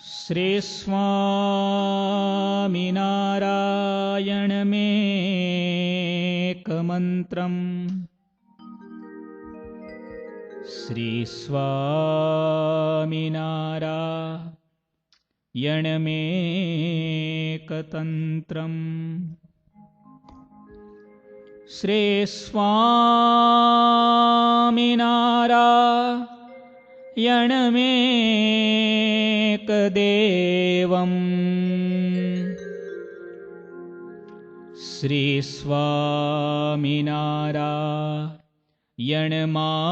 श्री स्वामिनारायण मेकमन्त्रम् श्री स्वामिनारायण मेकतन्त्रम् श्री स्वामिनारायण मेकदेवम् श्री स्वामिनारायण मानमामि।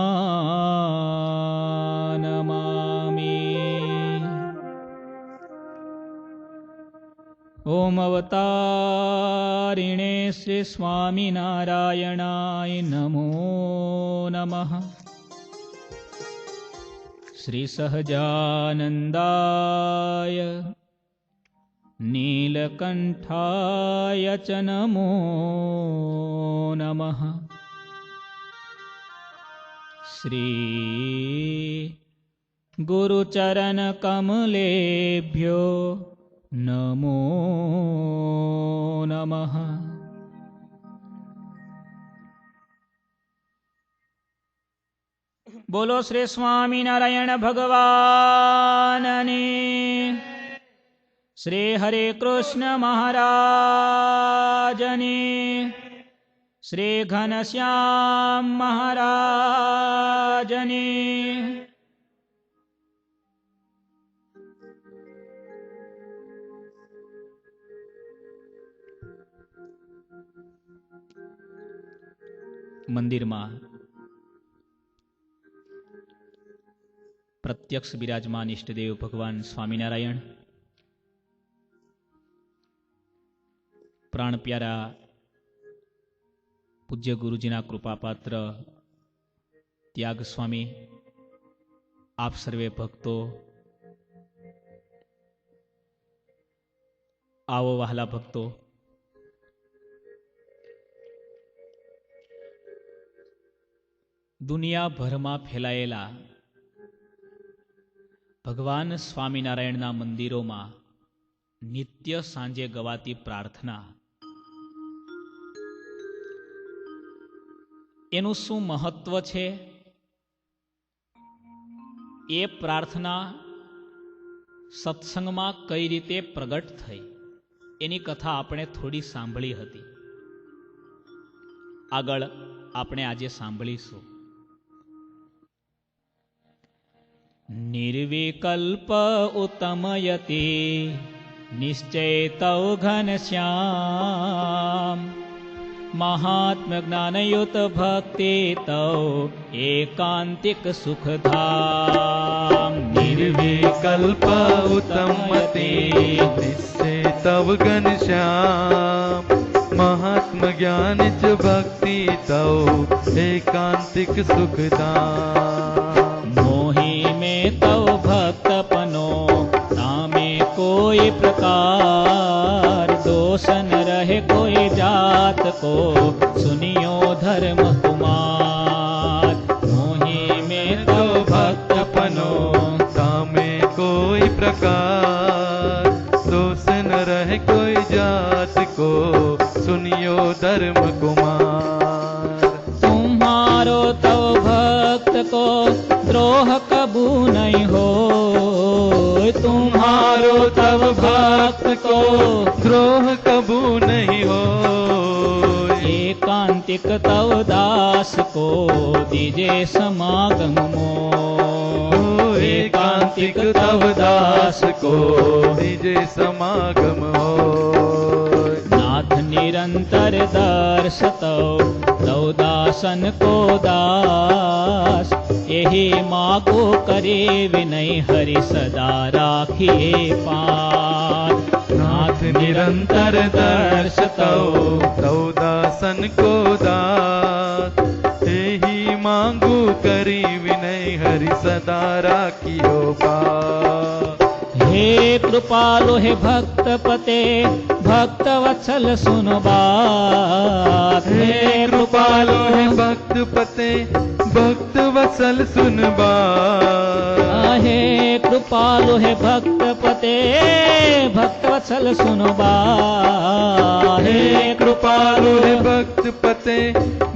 ओम अवतारिणे श्री स्वामिनारायणाय नमो नमः। श्री सहजानन्दाय नीलकण्ठाय च नमो नमः। श्री गुरुचरणकमलेभ्यो नमो नमः। बोलो श्री स्वामिनारायण भगवाननी। श्री हरे कृष्ण महाराजनी। श्री घनश्याम महाराजनी। મંદિરમાં પ્રત્યક્ષ બિરાજમાન ઇષ્ટદેવ ભગવાન સ્વામિનારાયણ, પ્રાણ પ્યારા પૂજ્ય ગુરુજીના કૃપાપાત્ર ત્યાગ સ્વામી, આપ સર્વે ભક્તો, આવો વહાલા ભક્તો, દુનિયાભરમાં ફેલાયેલા ભગવાન સ્વામિનારાયણના મંદિરોમાં નિત્ય સાંજે ગવાતી પ્રાર્થના, એનું શું મહત્વ છે, એ પ્રાર્થના સત્સંગમાં કઈ રીતે પ્રગટ થઈ, એની કથા આપણે થોડી સાંભળી હતી. આગળ આપણે આજે સાંભળીશું. निर्विकल्प उत्तमयति निश्चैतौ घनश्याम महात्म ज्ञानयुत भक्ति तौ एकांतिक सुखधाम. निर्विकल्प उत्तमयति निश्चैतौ घनश्याम महात्म ज्ञान च भक्ति तौ एकांतिक सुखधाम. मोहि में तव भक्तपनो तामे कोई प्रकार दोष न रहे कोई जात को सुनियो धर्म कुमार. मोहि में तव भक्तपनो तामे कोई प्रकार दोष न रहे कोई जात को सुनियो धर्म कुमार. तुम्हारो तव भक्त को द्रोह कबू नहीं हो. तुम्हारो तव भक्त को द्रोह कबू नहीं हो. एकांतिक तव दास को दीजे समागम मोह. एकांतिक तव दास को दीजे समागम हो. नाथ निरंतर दर्शतौ तौ दासन को दास यही मागो करे विनय हरि सदा राखिए पार. नाथ निरंतर दर्शतौ तौ दासन को दास यही मांगू करी विनय हरि सदा राखियो पार. हे कृपालु हे भक्त पते भक्त वत्सल सुनो बात. हे कृपालु हे भक्त पते भक्त वत्सल सुन बात. हे कृपालु हे भक्त પતે ભક્તવત્સલ સુનો બા હે કૃપાલુ હે ભક્ત પતે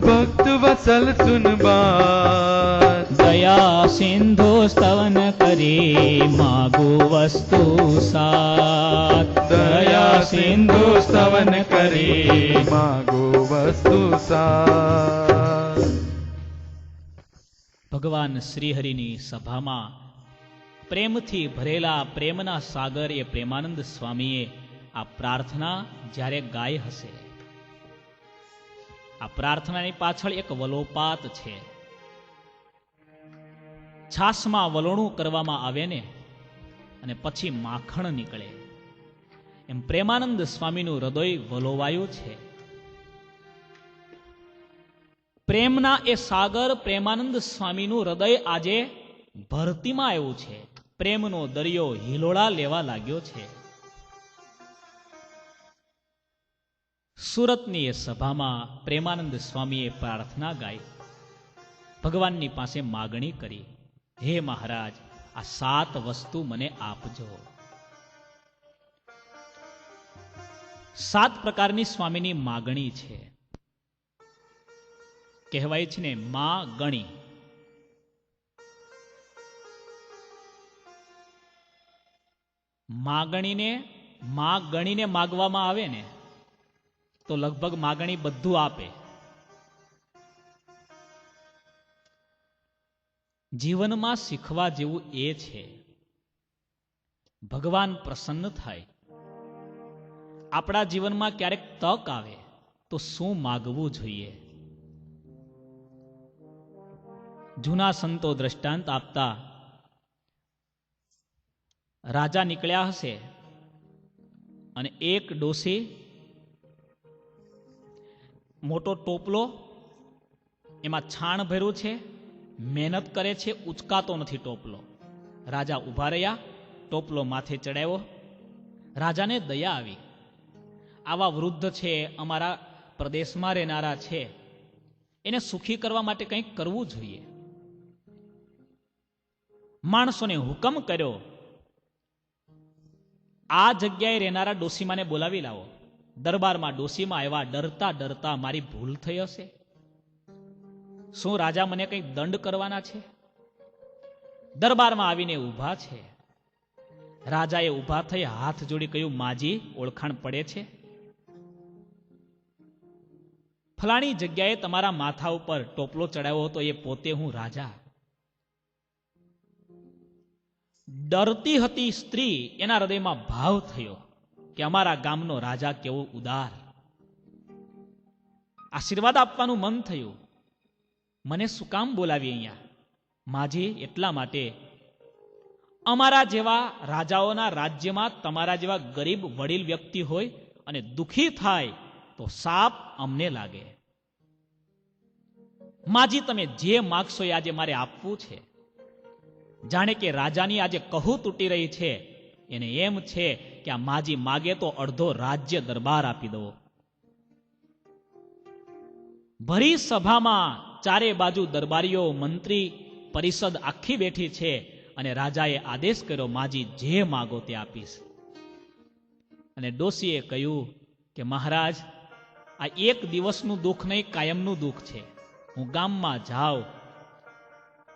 ભક્ત વસલ સુન બાત. દયા સિંધુ સ્તવન કરી માગુ વસ્તુ સાત. દયા સિંધુ સ્તવન કરી માગો વસ્તુ સાત. ભગવાન શ્રીહરિની સભામાં પ્રેમથી ભરેલા પ્રેમના સાગર એ પ્રેમાનંદ સ્વામીએ આ પ્રાર્થના જ્યારે ગાય હશે, આ પ્રાર્થનાની પાછળ એક વલોપાત છે. છાસમાં વલોણું કરવામાં આવે ને અને પછી માખણ નીકળે, એમ પ્રેમાનંદ સ્વામીનું હૃદય વલોવાયું છે. પ્રેમના એ સાગર પ્રેમાનંદ સ્વામીનું હૃદય આજે ભરતીમાં આવ્યું છે. પ્રેમનો દરિયો હિલોળા લેવા લાગ્યો છે. સુરતની એ સભામાં પ્રેમાનંદ સ્વામીએ પ્રાર્થના ગાઈ, ભગવાનની પાસે માગણી કરી, હે મહારાજ, આ 7 વસ્તુ મને આપજો. 7 પ્રકારની સ્વામીની માગણી છે. કહેવાય છે ને મા ગણી. માગણીને માગવામાં આવે ને તો લગભગ માગણી બધું આપે. જીવનમાં શીખવા જેવું એ છે, ભગવાન પ્રસન્ન થાય. આપણા જીવનમાં ક્યારેક તક આવે તો શું માગવું જોઈએ? જૂના સંતો દ્રષ્ટાંત આપતા, રાજા નીકળ્યા હશે અને એક ડોસી મોટો ટોપલો, એમાં છાણ ભર્યું છે, મહેનત કરે છે, ઉચકાતો નથી ટોપલો. રાજા ઊભા રહ્યા, ટોપલો માથે ચડાવ્યો. રાજાને દયા આવી, આવા વૃદ્ધ છે, અમારા પ્રદેશમાં રહેનારા છે, એને સુખી કરવા માટે કંઈક કરવું જોઈએ. માણસોને હુકમ કર્યો, આ જગ્યાએ રહેનારા ડોસીમાને બોલાવી લાવો. દરબારમાં ડોસીમાં આવ્યા. ડરતા ડરતા, મારી ભૂલ થઈ હશે, શું રાજા મને કંઈક દંડ કરવાના છે? દરબારમાં આવીને ઊભા છે. રાજાએ ઊભા થઈ હાથ જોડી કહ્યું, માજી, ઓળખાણ પડે છે? ફલાણી જગ્યાએ તમારા માથા ઉપર ટોપલો ચડાવ્યો હતો, એ પોતે હું રાજા. ડરતી હતી સ્ત્રી, એના હૃદયમાં ભાવ થયો કે અમારા ગામનો રાજા કેવો ઉદાર. આશીર્વાદ આપવાનું મન થયું. મને શું કામ બોલાવી અહીંયા? માજી, એટલા માટે, અમારા જેવા રાજાઓના રાજ્યમાં તમારા જેવા ગરીબ વડીલ વ્યક્તિ હોય અને દુખી થાય તો સાપ અમને લાગે. માજી, તમે જે માગશો એ આજે મારે આપવું છે. જાણે કે રાજાની આજે કહું તૂટી રહી છે, એને એમ છે કે આ માજી માગે તો અડધો રાજ્ય દરબાર આપી દો. ભરી સભામાં ચારે બાજુ દરબારીઓ, મંત્રી પરિષદ આખી બેઠી છે અને રાજાએ આદેશ કર્યો, માજી જે માગો તે આપીશ. અને ડોશીએ કહ્યું કે મહારાજ, આ એક દિવસનું દુઃખ નહીં, કાયમનું દુઃખ છે. હું ગામમાં જાઉં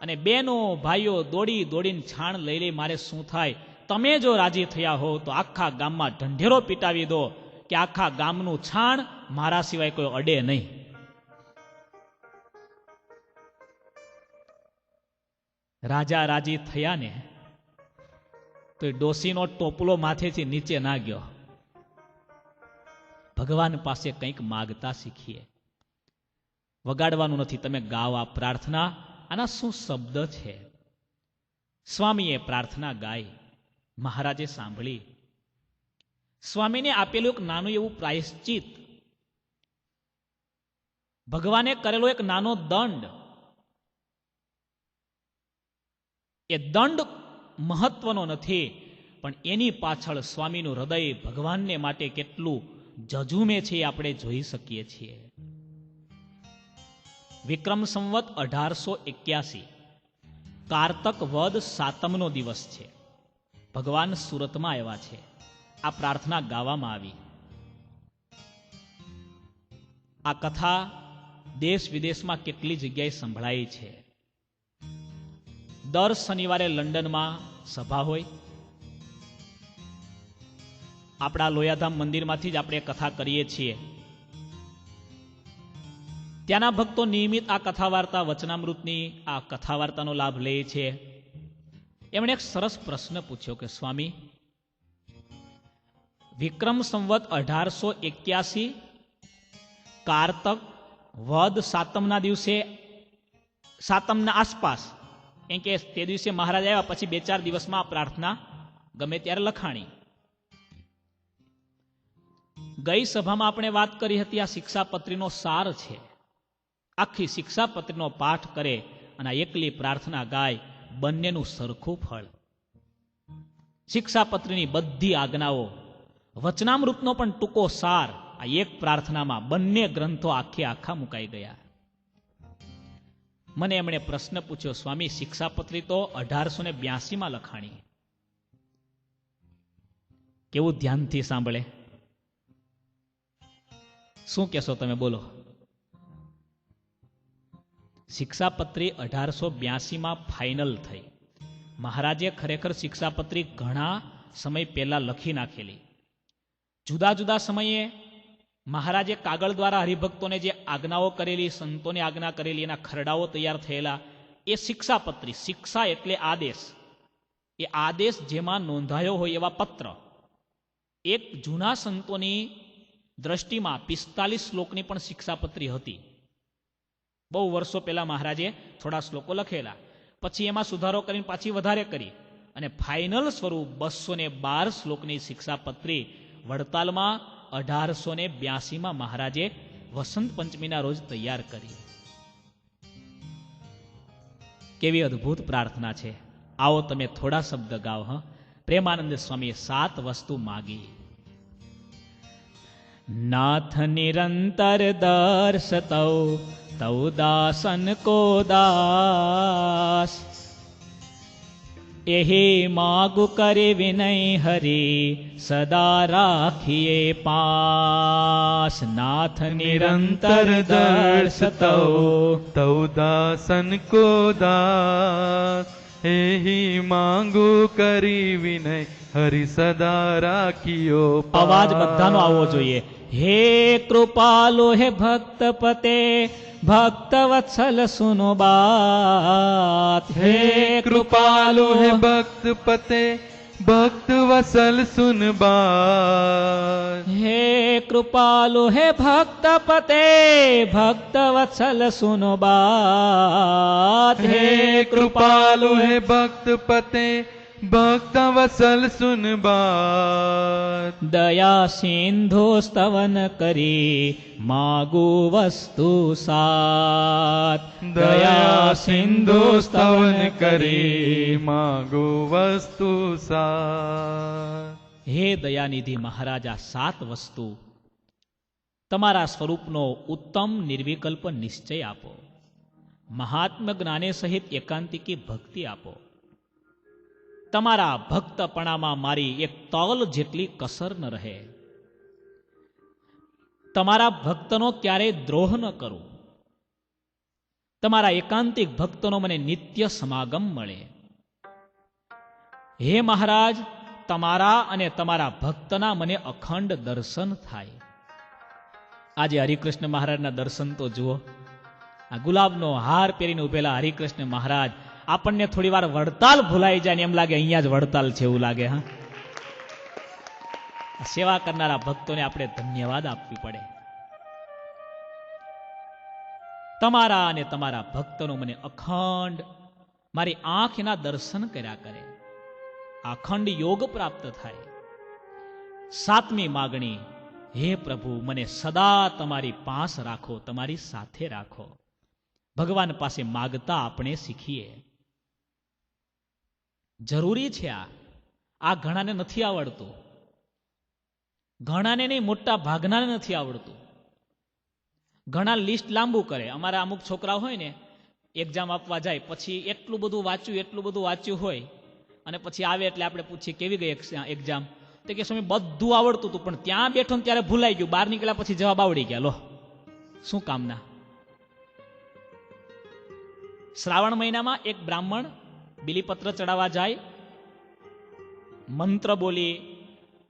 અને બહેનો ભાઈઓ દોડી દોડીને છાણ લઈ લઈ, મારે શું થાય? તમે જો રાજી થયા હો તો આખા ગામમાં ઢંઢેરો પીટાવી દો કે આખા ગામનું છાણ મારા સિવાય કોઈ અડે નહીં. રાજા રાજી થયા ને તો એ ડોશીનો ટોપલો માથેથી નીચે ના ગયો. ભગવાન પાસે કંઈક માગતા શીખીએ. વગાડવાનું નથી, તમે ગાઓ આ પ્રાર્થના. આના શું શબ્દ છે? સ્વામીએ પ્રાર્થના ગાઈ, મહારાજે સાંભળી. સ્વામીને આપેલું એક નાનું એવું પ્રાયશ્ચિત, ભગવાને કરેલો એક નાનો દંડ. એ દંડ મહત્વનો નથી, પણ એની પાછળ સ્વામીનું હૃદય ભગવાનને માટે કેટલું ઝઝૂમે છે એ આપણે જોઈ શકીએ છીએ. વિક્રમ સંવત 1881, કારતક વદ 7મનો દિવસ છે. ભગવાન સુરતમાં આવ્યા છે. આ પ્રાર્થના ગાવામાં આવી. આ કથા દેશ વિદેશમાં કેટલી જગ્યાએ સંભળાઈ છે. દર શનિવારે લંડનમાં સભા હોય. આપણા લોયાધામ મંદિરમાંથી જ આપણે કથા કરીએ છીએ. ત્યાંના ભક્તો નિયમિત આ કથા વાર્તા વચનામૃતની આ કથા વાર્તાનો લાભ લે છે. એમણે એક સરસ પ્રશ્ન પૂછ્યો કે સ્વામી, વિક્રમ સંવત 1881 કારતક વદ સાતમના દિવસે, સાતમના આસપાસ, એમ કે તે દિવસે મહારાજ આવ્યા પછી 2-4 દિવસમાં પ્રાર્થના ગમે ત્યારે લખાણી. ગઈ સભામાં આપણે વાત કરી હતી, આ શિક્ષાપત્રીનો સાર છે. આખી શિક્ષાપત્રીનો પાઠ કરે અને એકલી પ્રાર્થના ગાય, બંનેનું સરખું ફળ. શિક્ષાપત્રીની બધી આજ્ઞાઓ, વચનામૃતનો પણ ટૂંકો સાર આ એક પ્રાર્થનામાં, બંને ગ્રંથો આખે આખા મુકાઈ ગયા. મને એમણે પ્રશ્ન પૂછ્યો, સ્વામી શિક્ષાપત્રી તો 1882માં લખાણી. કેવું ધ્યાનથી સાંભળે. શું કહેશો તમે, બોલો? શિક્ષાપત્રી 1882માં ફાઇનલ થઈ. મહારાજે ખરેખર શિક્ષાપત્રી ઘણા સમય પહેલા લખી નાખેલી. જુદા જુદા સમયે મહારાજે કાગળ દ્વારા હરિભક્તોને જે આજ્ઞાઓ કરેલી, સંતોને આજ્ઞા કરેલી, એના ખરડાઓ તૈયાર થયેલા, એ શિક્ષાપત્રી. શિક્ષા એટલે આદેશ. એ આદેશ જેમાં નોંધાયો હોય એવા પત્ર. એક જૂના સંતોની દ્રષ્ટિમાં 45 શ્લોકની પણ શિક્ષાપત્રી હતી. બહુ વર્ષો પહેલા મહારાજે થોડા શ્લોકો લખેલા, પછી એમાં સુધારો કરીને પાછી વધારે કરી અને ફાઇનલ સ્વરૂપ 212 શ્લોકની શિક્ષાપત્રી વડતાલમાં 1882માં મહારાજે વસંત પંચમીના રોજ તૈયાર કરી. કેવી અદ્ભુત પ્રાર્થના છે. આવો તમે થોડા શબ્દ ગાઓ. હ, પ્રેમાનંદ સ્વામીએ 7 વસ્તુ માગી. નાથ નિરંતર દર્શતૌ તૌ દાસન કો દાસ, એહી માગુ કરે વિનય હરી સદા રાખીએ પાસ. નાથ નિરંતર દર્શતૌ તૌ દાસન કો દાસ, એહી માંગુ કરી વિનય હરિ સદા રાખ્યો પાસ. અવાજ બધાનો આવવો જોઈએ. હે કૃપાલો હે ભક્ત પતે, ભક્ત વત્સલ સુનો બાત. હે કૃપાલુ હે ભક્ત પતે, ભક્ત વસલ સુન બાત. હે કૃપાલો હે ભક્ત પતે, ભક્ત વત્સલ સુનો બાત. હે કૃપાલુ હે ભક્ત પતે, ભક્ત વસલ સુન બાત. દયા સિંધુ સ્તવન કરી માગુ વસ્તુ સાત. દયા સિંધુ સ્તવન કરી માગુ વસ્તુ સાત. હે દયાનિધિ મહારાજ, આ 7 વસ્તુ તમારા સ્વરૂપનો ઉત્તમ નિર્વિકલ્પ નિશ્ચય આપો. મહાત્મ્ય જ્ઞાને સહિત એકાંતિકી ભક્તિ આપો. તમારા ભક્તપણામાં મારી એક તલ જેટલી કસર ન રહે. તમારા ભક્તનો ક્યારેય દ્રોહ ન કરું. તમારા એકાંતિક ભક્તનો મને નિત્ય સમાગમ મળે. હે મહારાજ, તમારા અને તમારા ભક્તના મને અખંડ દર્શન થાય. આજે હરિકૃષ્ણ મહારાજના દર્શન તો જુઓ. આ ગુલાબનો હાર પહેરીને ઉભેલા હરિકૃષ્ણ મહારાજ આપણને થોડી વાર વડતાલ ભૂલાઈ જાય ને એમ લાગે અહીંયા જ વડતાલ છે એવું લાગે. હા, સેવા કરનારા ભક્તોને આપણે ધન્યવાદ આપવી પડે. તમારા અને તમારા ભક્તનો મને અખંડ મારી આંખ એના દર્શન કર્યા કરે, અખંડ યોગ પ્રાપ્ત થાય. 7મી માગણી, હે પ્રભુ મને સદા તમારી પાસ રાખો, તમારી સાથે રાખો. ભગવાન પાસે માગતા આપણે શીખીએ. જરૂરી છે. આ ઘણાને નથી આવડતું. ઘણાને નહીં, મોટા ભાગનાને નથી આવડતું. ઘણા લિસ્ટ લાંબુ કરે. અમારા અમુક છોકરા હોય ને, એક્ઝામ આપવા જાય પછી એટલું બધું વાંચ્યું હોય, અને પછી આવે એટલે આપણે પૂછીએ કેવી ગઈ એક્ઝામ, તો કે સ્વામી બધું આવડતું હતું પણ ત્યાં બેઠો ને ત્યારે ભૂલાઈ ગયું, બહાર નીકળ્યા પછી જવાબ આવડી ગયા. લો શું કામના. શ્રાવણ મહિનામાં એક બ્રાહ્મણ બિલીપત્ર ચડાવવા જાય, મંત્ર બોલી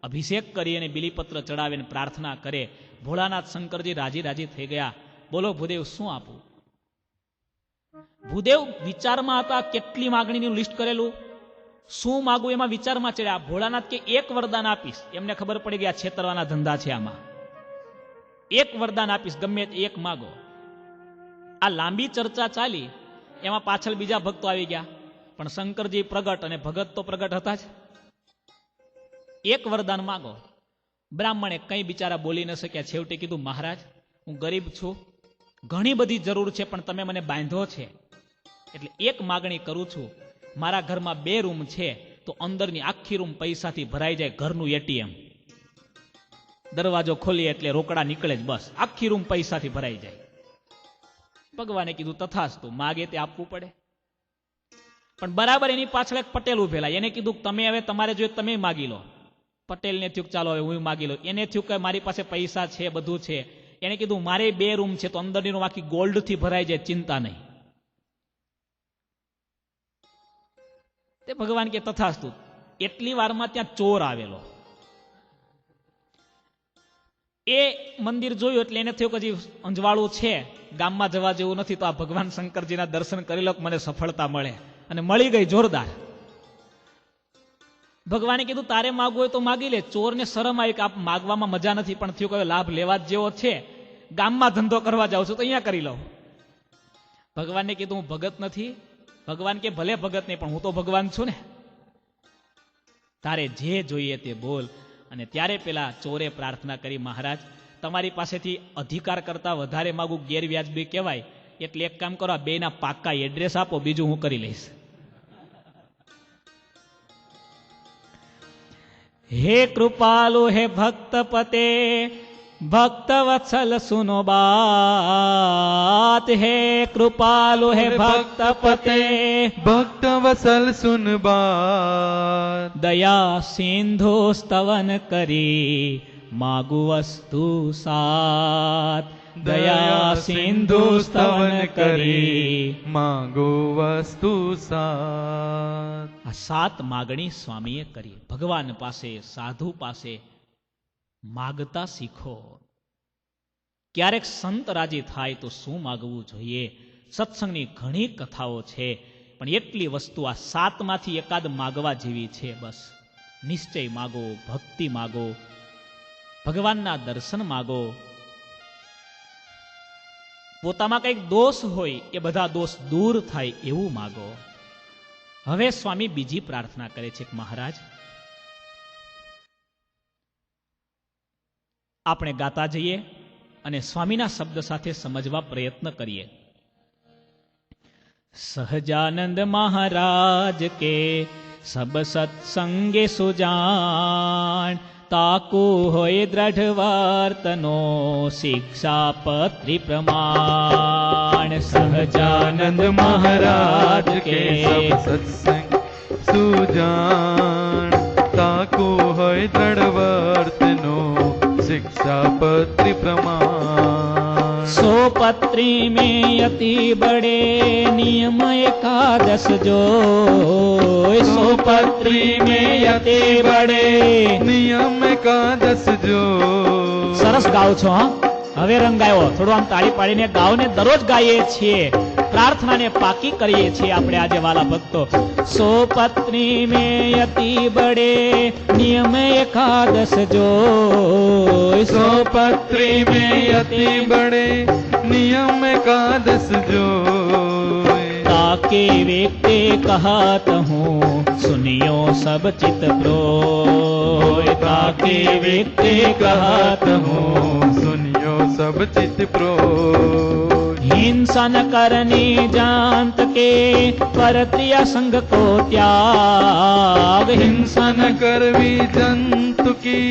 અભિષેક કરી અને બિલીપત્ર ચડાવીને પ્રાર્થના કરે. ભોળાનાથ શંકરજી રાજી રાજી થઈ ગયા. બોલો ભૂદેવ શું આપું. ભૂદેવ વિચારમાં હતા, કેટલી માગણીનું લિસ્ટ કરેલું, શું માગું એમાં વિચારમાં ચડ્યા. ભોળાનાથ કે એક વરદાન આપીશ. એમને ખબર પડી ગયા છેતરવાના ધંધા છે આમાં. એક વરદાન આપીશ, ગમે તે એક માગો. આ લાંબી ચર્ચા ચાલી, એમાં પાછળ બીજા ભક્તો આવી ગયા, પણ શંકરજી પ્રગટ અને ભગત તો પ્રગટ હતા જ. એક વરદાન માગો. બ્રાહ્મણે કંઈ બિચારા બોલી ન શક્યા. છેવટે કીધું, મહારાજ હું ગરીબ છું, ઘણી બધી જરૂર છે, પણ તમે મને બાંધો છે એટલે એક માગણી કરું છું. મારા ઘરમાં 2 રૂમ છે, તો અંદરની આખી રૂમ પૈસાથી ભરાઈ જાય, ઘરનું એટીએમ. દરવાજો ખોલીએ એટલે રોકડા નીકળે જ, બસ આખી રૂમ પૈસાથી ભરાઈ જાય. ભગવાને કીધું તથાસ્તુ, માગે તે આપવું પડે. પણ બરાબર એની પાછળ એક પટેલ ઉભેલા. એને કીધું તમે હવે તમારે જોઈએ તમે માગી લો. પટેલને થયું ચાલો હવે હું માગી લો. એને થયું કે મારી પાસે પૈસા છે, બધું છે. એને કીધું મારે 2 રૂમ છે, તો અંદરની રૂમ આખી ગોલ્ડથી ભરાઈ જાય, ચિંતા નહીં. તે ભગવાન કે તથાસ્તુ. એટલી વારમાં ત્યાં ચોર આવેલો. એ મંદિર જોયું એટલે એને થયું કે હજી અંજવાળું છે, ગામમાં જવા જેવું નથી, તો આ ભગવાન શંકરજીના દર્શન કરી લો, મને સફળતા મળે. અને મળી ગઈ જોરદાર. ભગવાને કીધું તારે માગવું હોય તો માગી લે. ચોરને શરમ આવી કે આપ માગવામાં મજા નથી, પણ થયું કે લાભ લેવા જ જેવો છે, ગામમાં ધંધો કરવા જાઉં છું તો અહીંયા કરી લઉં. ભગવાનને કીધું હું ભગત નથી. ભગવાન કે ભલે ભગત નહીં, પણ હું તો ભગવાન છું ને, તારે જે જોઈએ તે બોલ. અને ત્યારે પેલા ચોરે પ્રાર્થના કરી, મહારાજ તમારી પાસેથી અધિકાર કરતા વધારે માગું ગેરવ્યાજબી કહેવાય, એટલે એક કામ કરો, 2ના પાક્કા એડ્રેસ આપો, બીજું હું કરી લઈશ. હે કૃપાલુ હે ભક્તપતે, ભક્ત વત્સલ સુનો બાત. હે કૃપાલુ હે ભક્તપતે, ભક્ત વસલ સુન બાત. દયા સિંધુ સ્તવન કરી માગુ વસ્તુ સાત. દયા સિંધુ સ્તવન કરી માંગો વસ્તુ સાત. આ 7 માગણી સ્વામીએ કરી. ભગવાન પાસે, સાધુ પાસે માગતા શીખો. ક્યારેક સંત રાજી થાય તો શું માગવું જોઈએ. સત્સંગની ઘણી કથાઓ છે, પણ એટલી વસ્તુ આ 7માંથી એકાદ માગવા જેવી છે. બસ નિશ્ચય માગો, ભક્તિ માગો, ભગવાનના દર્શન માગો. પોતામાં કંઈક દોષ હોય એ બધા દોષ દૂર થાય એવું માગો. હવે સ્વામી બીજી પ્રાર્થના કરે છે કે મહારાજ આપણે ગાતા જઈએ અને સ્વામીના શબ્દ સાથે સમજવા પ્રયત્ન કરીએ. સહજાનંદ મહારાજ કે સબ સત્સંગે સુજાણ. તાકુ હોય દ્રઢ વર્તનો શિક્ષાપત્રી પ્રમાણ. સહજાનંદ મહારાજ કે સત્સંગ સુજાણ. તાકુ હોય દ્રઢ વર્તનો શિક્ષાપત્રી પ્રમાણ. सो पत्री में अति बड़े नियम एकादश जो. सो पत्री में अति बड़े નિયમ એકાદશ જો. સરસ ગાઓ છો. હા, હવે રંગ ગાયો. થોડું આમ તાળી પાડીને ગાઓ ને. દરરોજ ગાઈએ છીએ, પ્રાર્થનાને પાકી કરીએ છીએ આપણે આજે વાલા ભક્તો. સો પત્ની में अति बड़े नियम एकादश जो. સો પત્રી में अति बड़े नियम एकादश जो. ताके व्यक्ति कहत हूँ सुनियो सब चित प्रोय. ताके व्यक्ति कहत हूँ सुनियो सब चित प्रो. हे हिंसा न करनी जानत के पर प्रिय संग को त्याग हिंसा न करवी जंतु की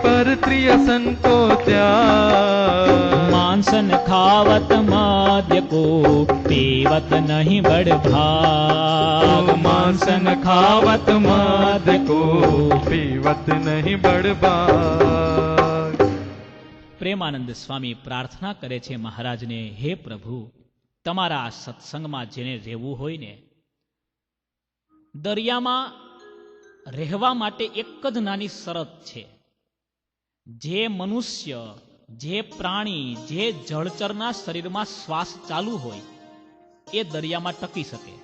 पर त्रियसन को त्याग मांसन खावत मद्य को पीवत नहीं बड़ भाग मांसन खावत मद को पीवत नहीं बड़बाग। પ્રેમાનંદ સ્વામી પ્રાર્થના કરે છે મહારાજને, હે પ્રભુ, તમારા આ સત્સંગમાં જેને રહેવું હોય ને, દરિયામાં રહેવા માટે એક જ નાની શરત છે. જે મનુષ્ય, જે પ્રાણી, જે જળચરના શરીરમાં શ્વાસ ચાલુ હોય એ દરિયામાં ટકી શકે.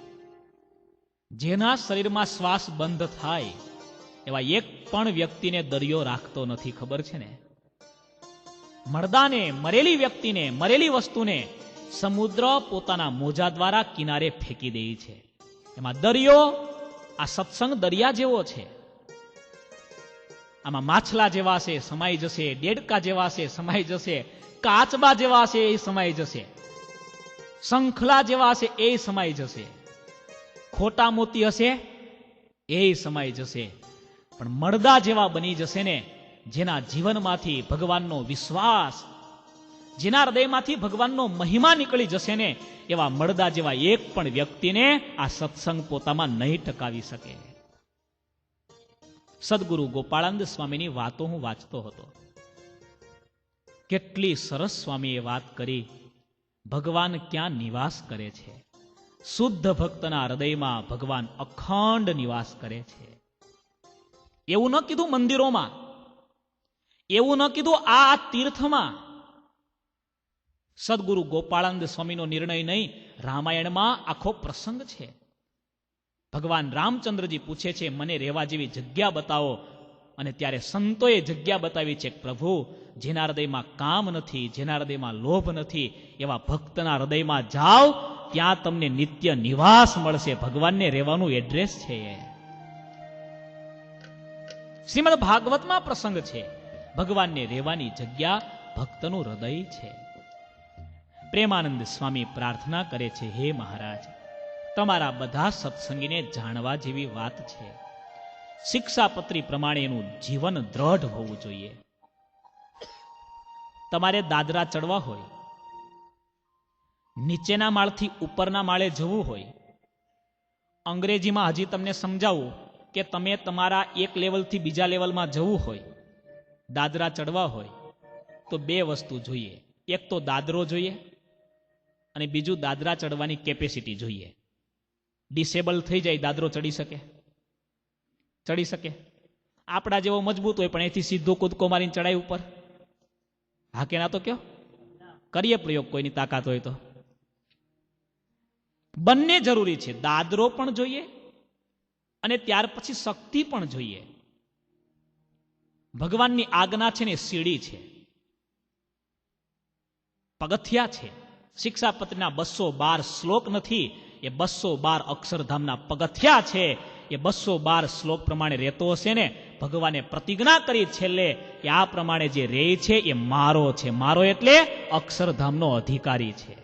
જેના શરીરમાં શ્વાસ બંધ થાય એવા એક પણ વ્યક્તિને દરિયો રાખતો નથી. ખબર છે ને? મરદાને, મરેલી વ્યક્તિને, મરેલી વસ્તુને સમુદ્ર પોતાના મોજા દ્વારા કિનારે ફેંકી દે છે. એમાં દરિયો, આ સત્સંગ દરિયા જેવો છે. આમાં માછલા જેવા છે સમાઈ જશે, ડેડકા જેવા છે સમાઈ જશે, કાચબા જેવા છે એ સમાઈ જશે, શંખલા જેવા છે એ સમાઈ જશે, ખોટા મોતી હશે એ સમાઈ જશે. પણ મરદા જેવા બની જશે ને, જેના જીવનમાંથી ભગવાનનો વિશ્વાસ, જેના હૃદયમાંથી ભગવાનનો મહિમા નીકળી જશે ને, એવા મરદા જેવા એક પણ વ્યક્તિને આ સત્સંગ પોતામાં નહીં ટકાવી શકે. સદગુરુ ગોપાળાનંદ સ્વામીની વાતો હું વાંચતો હતો. કેટલી સરસ સ્વામીએ વાત કરી. ભગવાન ક્યાં નિવાસ કરે છે? શુદ્ધ ભક્તના હૃદયમાં ભગવાન અખંડ નિવાસ કરે છે. એવું ન કીધું મંદિરોમાં, એવું ન કીધું આ તીર્થમાં. સદગુરુ ગોપાળાનંદ સ્વામીનો નિર્ણય નહીં, રામાયણમાં આખો પ્રસંગ છે. ભગવાન રામચંદ્રજી પૂછે છે, મને રહેવા જેવી જગ્યા બતાવો. અને ત્યારે સંતોએ જગ્યા બતાવી છે. પ્રભુ, જેના હૃદયમાં કામ નથી, જેના હૃદયમાં લોભ નથી, એવા ભક્તના હૃદયમાં જાઓ, ત્યાં તમને નિત્ય નિવાસ મળશે. ભગવાનને રહેવાનું એડ્રેસ છે એ. શ્રીમદ ભાગવતમાં પ્રસંગ છે. ભગવાનને રહેવાની જગ્યા ભક્તનું હૃદય છે. પ્રેમાનંદ સ્વામી પ્રાર્થના કરે છે, હે મહારાજ, તમારા બધા સત્સંગીને જાણવા જેવી વાત છે. શિક્ષાપત્રી પ્રમાણે એનું જીવન દ્રઢ હોવું જોઈએ. તમારે દાદરા ચડવા હોય, નીચેના માળથી ઉપરના માળે જવું હોય, અંગ્રેજીમાં હજી તમને સમજાવું કે તમે તમારા એક લેવલથી બીજા લેવલમાં જવું હોય, દાદરા ચડવા હોય તો બે વસ્તુ જોઈએ. એક તો દાદરો જોઈએ અને બીજું દાદરા ચડવાની કેપેસિટી જોઈએ. ડિસેબલ થઈ જાય દાદરો ચડી શકે? ચડી શકે? આપણા જેવો મજબૂત હોય પણ એથી સીધો કૂદકો મારીને ચડાય ઉપર? હા કે ના? તો કયો કરીએ પ્રયોગ, કોઈની તાકાત હોય તો. બંને જરૂરી છે. દાદરો પણ જોઈએ અને ત્યાર પછી શક્તિ પણ જોઈએ. ભગવાનની આજ્ઞા છે ને સીડી છે, પગથિયા છે. શિક્ષાપત્રીના 212 શ્લોક નથી, એ 212 અક્ષરધામના પગથિયા છે. એ 212 શ્લોક પ્રમાણે રહેતો હશે ને, ભગવાને પ્રતિજ્ઞા કરી છેલ્લે કે આ પ્રમાણે જે રહે છે એ મારો છે. મારો એટલે અક્ષરધામનો અધિકારી છે.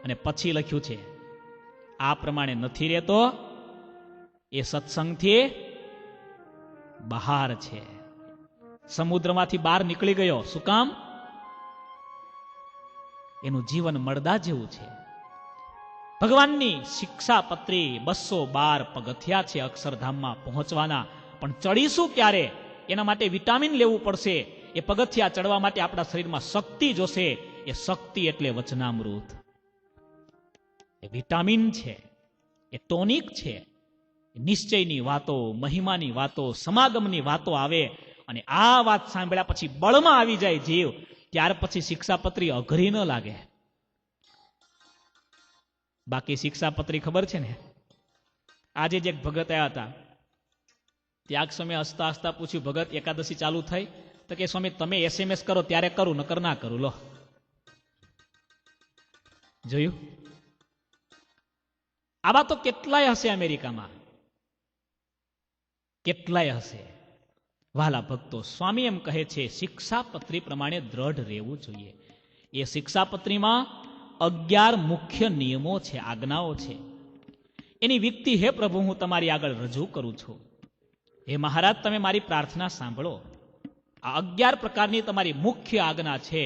અને પછી લખ્યું છે, આ પ્રમાણે નથી રહેતો એ સત્સંગથી બહાર છે, સમુદ્રમાંથી બહાર નીકળી ગયો. શું કામ? એનું જીવન મળદા જેવું છે. ભગવાનની શિક્ષાપત્રી 212 પગથિયા છે અક્ષરધામમાં પહોંચવાના. પણ ચડીશું ક્યારે? એના માટે વિટામિન લેવું પડશે. એ પગથિયા ચડવા માટે આપણા શરીરમાં શક્તિ જોશે. એ શક્તિ એટલે વચનામૃત. એ વિટામિન છે, એ ટોનિક છે. નિશ્ચયની વાતો, મહિમાની વાતો, સમાગમની વાતો આવે અને આ વાત સાંભળ્યા પછી બળમાં આવી જાય જીવ. ત્યાર પછી શિક્ષાપત્રી અઘરી ન લાગે. બાકી શિક્ષાપત્રી ખબર છે ને, આજે જ એક ભગત આવ્યા હતા. ત્યાગ સમય હસતા હસતા પૂછ્યું, ભગત એકાદશી ચાલુ થઈ? તો કે સ્વામી તમે SMS કરો ત્યારે કરું, નકર ના કરું. લો જોયું? આવા તો કેટલાય હશે અમેરિકામાં, કેટલાય હશે. વાલા ભક્તો, સ્વામી એમ કહે છે શિક્ષાપત્રી પ્રમાણે દ્રઢ રહેવું જોઈએ. એ શિક્ષાપત્રીમાં 11 મુખ્ય નિયમો છે, આજ્ઞાઓ છે. એની વિકતી હે પ્રભુ હું તમારી આગળ રજૂ કરું છું. હે મહારાજ, તમે મારી પ્રાર્થના સાંભળો. આ 11 પ્રકારની તમારી મુખ્ય આજ્ઞા છે.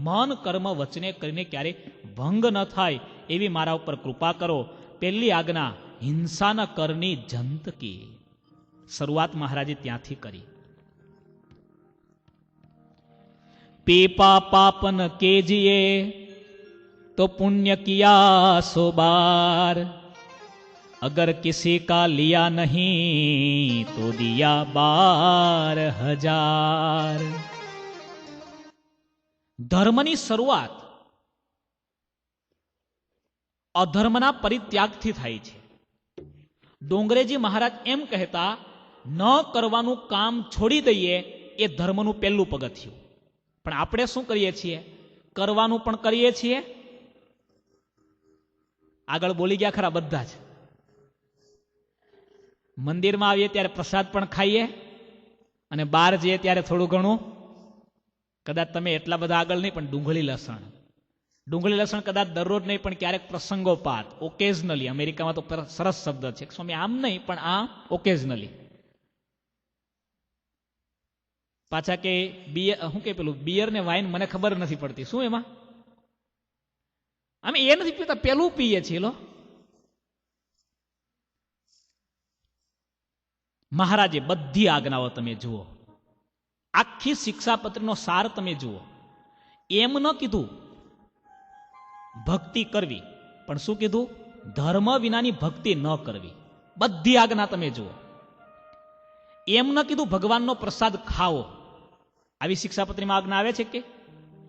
મન કર્મ વચને કરીને ક્યારે ભંગ ન થાય એવી મારા ઉપર કૃપા કરો. પહેલી આજ્ઞા, હિંસા ન કરની જંતકી. શરૂઆત મહારાજે ત્યાંથી કરી. पीपा पापन केजिए तो पुण्य किया सो बार, अगर किसी का लिया नहीं तो दिया 12,000. ધર્મની શરૂઆત અધર્મના પરિત્યાગથી થાય છે. ડોંગરેજી મહારાજ એમ કહેતા, ન કરવાનું કામ છોડી દઈએ એ ધર્મનું પહેલું પગથિયું. પણ આપણે શું કરીએ છીએ? કરવાનું પણ કરીએ છીએ. આગળ બોલી ગયા ખરા બધા જ. મંદિરમાં આવીએ ત્યારે પ્રસાદ પણ ખાઈએ અને બહાર જઈએ ત્યારે થોડું ઘણું, કદાચ તમે એટલા બધા આગળ નહીં, પણ ડુંગળી લસણ કદાચ દરરોજ નહીં, પણ ક્યારેક પ્રસંગોપાત, ઓકેઝનલી. અમેરિકામાં તો સરસ શબ્દ છે, સ્વામી આમ નહીં પણ આ ઓકેઝનલી. પાછા કે બિયર, શું કે પેલું બિયર ને વાઇન મને ખબર નથી પડતી શું એમાં. અમે એ નથી પીતા, પેલું પીએ છીએ. લો, મહારાજે બધી આજ્ઞાઓ તમે જુઓ, આખી શિક્ષાપત્રનો સાર તમે જુઓ. એમ ન કીધું ભક્તિ કરવી, પણ શું કીધું? ધર્મ વિનાની ભક્તિ ન કરવી. બધી આજ્ઞા તમે જુઓ. એમ ન કીધું ભગવાનનો પ્રસાદ ખાઓ, આવી શિક્ષાપત્રીમાં આજ્ઞા આવે છે કે?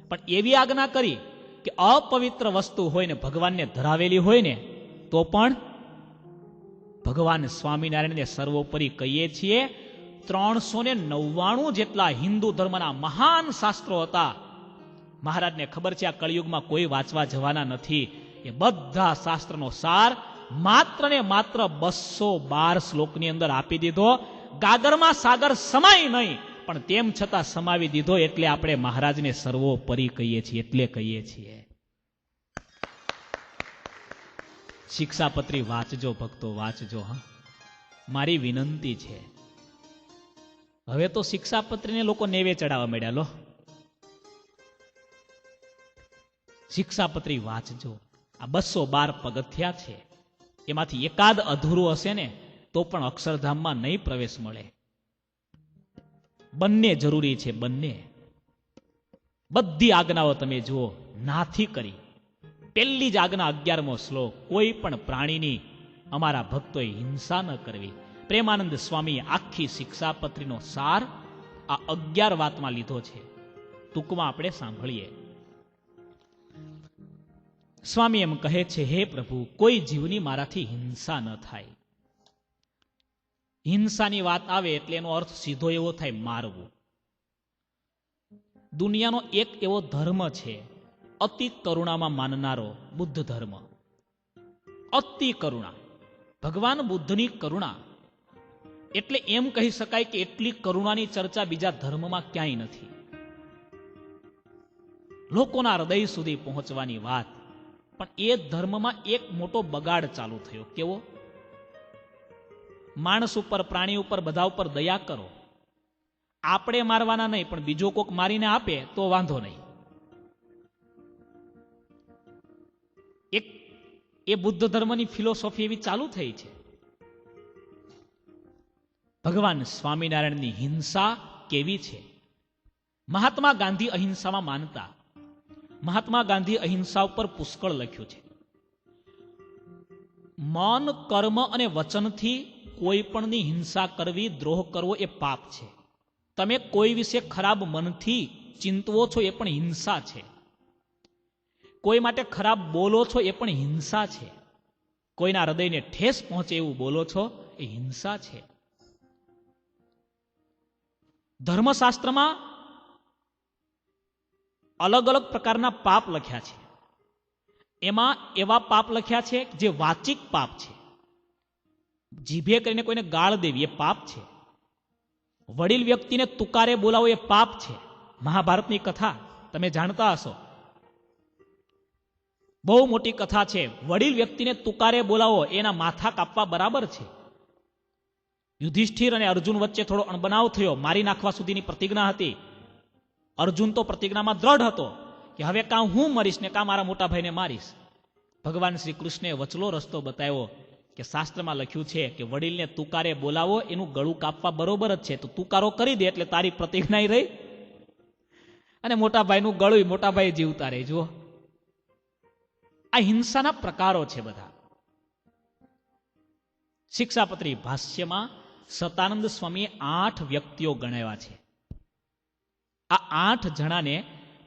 પણ એવી આજ્ઞા કરી કે અપવિત્ર વસ્તુ હોય ને ભગવાનને ધરાવેલી હોય ને તો પણ ભગવાન સ્વામિનારાયણને સર્વોપરી કહીએ છીએ. 399 જેટલા હિન્દુ ધર્મના મહાન શાસ્ત્રો હતા. મહારાજને ખબર છે આ કળિયુગમાં કોઈ વાંચવા જવાના નથી. એ બધા શાસ્ત્રનો સાર માત્ર ને માત્ર 212 શ્લોકની અંદર આપી દીધો. ગાગરમાં સાગર સમાય નહીં, પણ તેમ છતાં સમાવી દીધો. એટલે આપણે મહારાજને સર્વોપરી કહીએ છીએ. એટલે કહીએ છીએ શિક્ષાપત્રી વાંચજો ભક્તો, વાંચજો. હા, મારી વિનંતી છે. હવે તો શિક્ષાપત્રીને લોકો નેવે ચડાવવા માંડ્યા. લો, શિક્ષાપત્રી વાંચજો. આ 212 પગથિયા છે, એમાંથી એકાદ અધૂરું હશે ને તો પણ અક્ષરધામમાં નહીં પ્રવેશ મળે. બંને જરૂરી છે, બંને. બધી આજ્ઞાઓ તમે જુઓ, નાથી કરી. પહેલી જ આજ્ઞા 11મો શ્લોક, કોઈ પણ પ્રાણીની અમારા ભક્તોએ હિંસા ન કરવી. પ્રેમાનંદ સ્વામીએ આખી શિક્ષાપત્રીનો સાર આ 11 વાતમાં લીધો છે. ટૂંકમાં આપણે સાંભળીએ. સ્વામી એમ કહે છે, હે પ્રભુ, કોઈ જીવની મારાથી હિંસા ન થાય. હિંસાની વાત આવે એટલે એનો અર્થ સીધો એવો થાય, મારવું. દુનિયાનો એક એવો ધર્મ છે અતિ કરુણામાં માનનારો, બુદ્ધ ધર્મ. અતિ કરુણા, ભગવાન બુદ્ધની કરુણા. એટલે એમ કહી શકાય કે એટલી કરુણાની ચર્ચા બીજા ધર્મમાં ક્યાંય નથી. લોકોના હૃદય સુધી પહોંચવાની વાત. પણ એ ધર્મમાં એક મોટો બગાડ ચાલુ થયો. કેવો? માણસ ઉપર, પ્રાણી ઉપર, બધા ઉપર દયા કરો. આપણે મારવાના નહીં, પણ બીજો કોક મારીને આપે તો વાંધો નહીં. એક એ બુદ્ધ ધર્મની ફિલોસોફી એવી ચાલુ થઈ છે. ભગવાન સ્વામિનારાયણની હિંસા કેવી છે? મહાત્મા ગાંધી અહિંસામાં માનતા. મહાત્મા ગાંધી અહિંસા ઉપર પુષ્કળ લખ્યું છે. મન, કર્મ અને વચનથી કોઈ પણની હિંસા કરવી, દ્રોહ કરવો એ પાપ છે. તમે કોઈ વિશે ખરાબ મનથી ચિંતવો છો એ પણ હિંસા છે. કોઈ માટે ખરાબ બોલો છો એ પણ હિંસા છે. કોઈના હૃદયને ઠેસ પહોંચે એવું બોલો છો એ હિંસા છે. ધર્મશાસ્ત્રમાં અલગ અલગ પ્રકારના પાપ લખ્યા છે. એમાં એવા પાપ લખ્યા છે જે વાચિક પાપ છે. જીભે કરીને કોઈને ગાળ દેવી એ પાપ છે. વડીલ વ્યક્તિને તુકારે બોલાવો એ પાપ છે. મહાભારતની કથા તમે જાણતા હશો. બહુ મોટી કથા છે. વડીલ વ્યક્તિને તુકારે બોલાવો એના માથા કાપવા બરાબર છે. યુધિષ્ઠિર અને અર્જુન વચ્ચે થોડો અણબનાવ થયો, મારી નાખવા સુધીની પ્રતિજ્ઞા હતી. અર્જુન તો પ્રતિજ્ઞામાં દ્રઢ હતો કે હવે કાં હું મરીશ ને કાં મારા મોટા ભાઈને મારીશ. ભગવાન શ્રી કૃષ્ણે વચલો રસ્તો બતાવ્યો કે શાસ્ત્રમાં લખ્યું છે કે વડીલને તુકારે બોલાવો, એનું ગળું કાપવા બરોબર જ છે. તો તુકારો કરી દે એટલે તારી પ્રતિજ્ઞા રહી અને મોટા ભાઈનું ગળું મોટા ભાઈ જીવતા રહે. જુઓ, આ હિંસાના પ્રકારો છે બધા. શિક્ષાપત્રી ભાષ્યમાં સતાનંદ સ્વામીએ 8 વ્યક્તિઓ ગણાવ્યા છે. આ 8 જણાને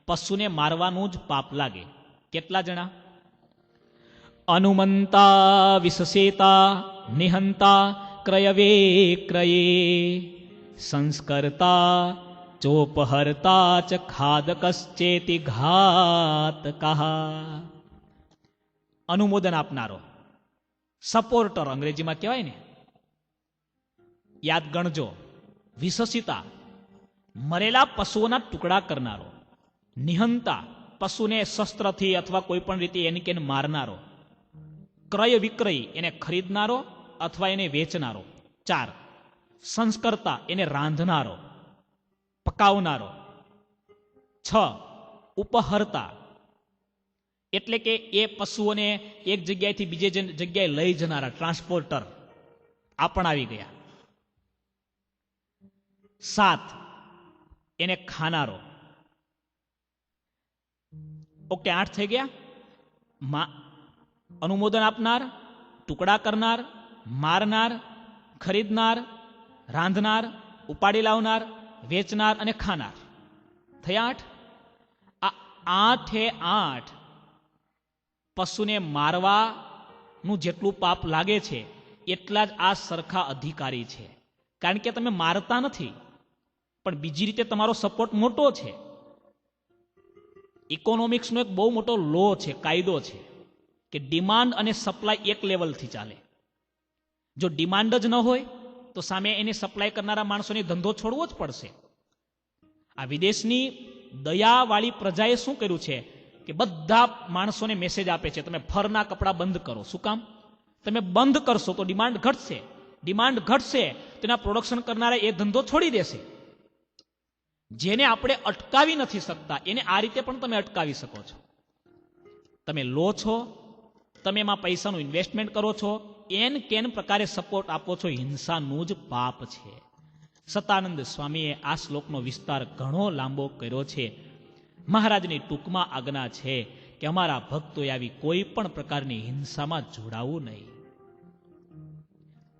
પશુને મારવાનું જ પાપ લાગે. કેટલા જણા? અનુમંતા વિશેષેતા નિહંતા ક્રયવે ક્રયે સંસ્કર્તા ચોપહર્તા ચ ખાદકશ્ચેતિ ઘાતકઃ. અનુમોદન આપનારો, સપોર્ટર અંગ્રેજીમાં કહેવાય ને, યાદ ગણજો. વિશેષિતા, મરેલા પશુઓના ટુકડા કરનારો. નિહંતા, પશુને શસ્ત્રથી અથવા કોઈ પણ રીતે એની કેને મારનારો. ક્રય વિક્રય, એને ખરીદનારો અથવા એને વેચનારો. 4, સંસ્કર્તા, એને રાંધનારો, પકાવનારો. 6, ઉપહર્તા, એટલે કે એ પશુઓને એક જગ્યાએથી બીજે જગ્યાએ લઈ જનારા, ટ્રાન્સપોર્ટર. આ પણ આવી ગયા. 7, એને ખાનારો. ઓકે, 8 થઈ ગયા. અનુમોદન આપનાર, ટુકડા કરનાર, મારનાર, ખરીદનાર, રાંધનાર, ઉપાડી લાવનાર, વેચનાર અને ખાનાર. થયા 8. આ 8 પશુને મારવાનું જેટલું પાપ લાગે છે એટલા જ આ સરખા અધિકારી છે. કારણ કે તમે મારતા નથી, પણ બીજી રીતે તમારો સપોર્ટ મોટો છે. ઇકોનોમિક્સનો એક બહુ મોટો લો છે, કાયદો છે કે ડિમાન્ડ અને સપ્લાય એક લેવલથી ચાલે. જો ડિમાન્ડ જ ન હોય તો સામે એને સપ્લાય કરનારા માણસોને ધંધો છોડવો જ પડશે. આ વિદેશની દયાવાળી પ્રજાએ શું કર્યું છે કે બધા માણસોને મેસેજ આપે છે, તમે ફરના કપડાં બંધ કરો. શું કામ? તમે બંધ કરશો તો ડિમાન્ડ ઘટશે. ડિમાન્ડ ઘટશે તેના પ્રોડક્શન કરનારા એ ધંધો છોડી દેશે. જેને આપણે અટકાવી નથી શકતા એને આ રીતે પણ તમે અટકાવી શકો છો. તમે લો છો, તમે એમાં પૈસાનું ઇન્વેસ્ટમેન્ટ કરો છો, એન કેન પ્રકારે સપોર્ટ આપો છો, હિંસાનું જ પાપ છે. સતાનંદ સ્વામીએ આ શ્લોકનો વિસ્તાર ઘણો લાંબો કર્યો છે. મહારાજની ટૂંકમાં આજ્ઞા છે કે અમારા ભક્તોએ આવી કોઈ પણ પ્રકારની હિંસામાં જોડાવું નહીં.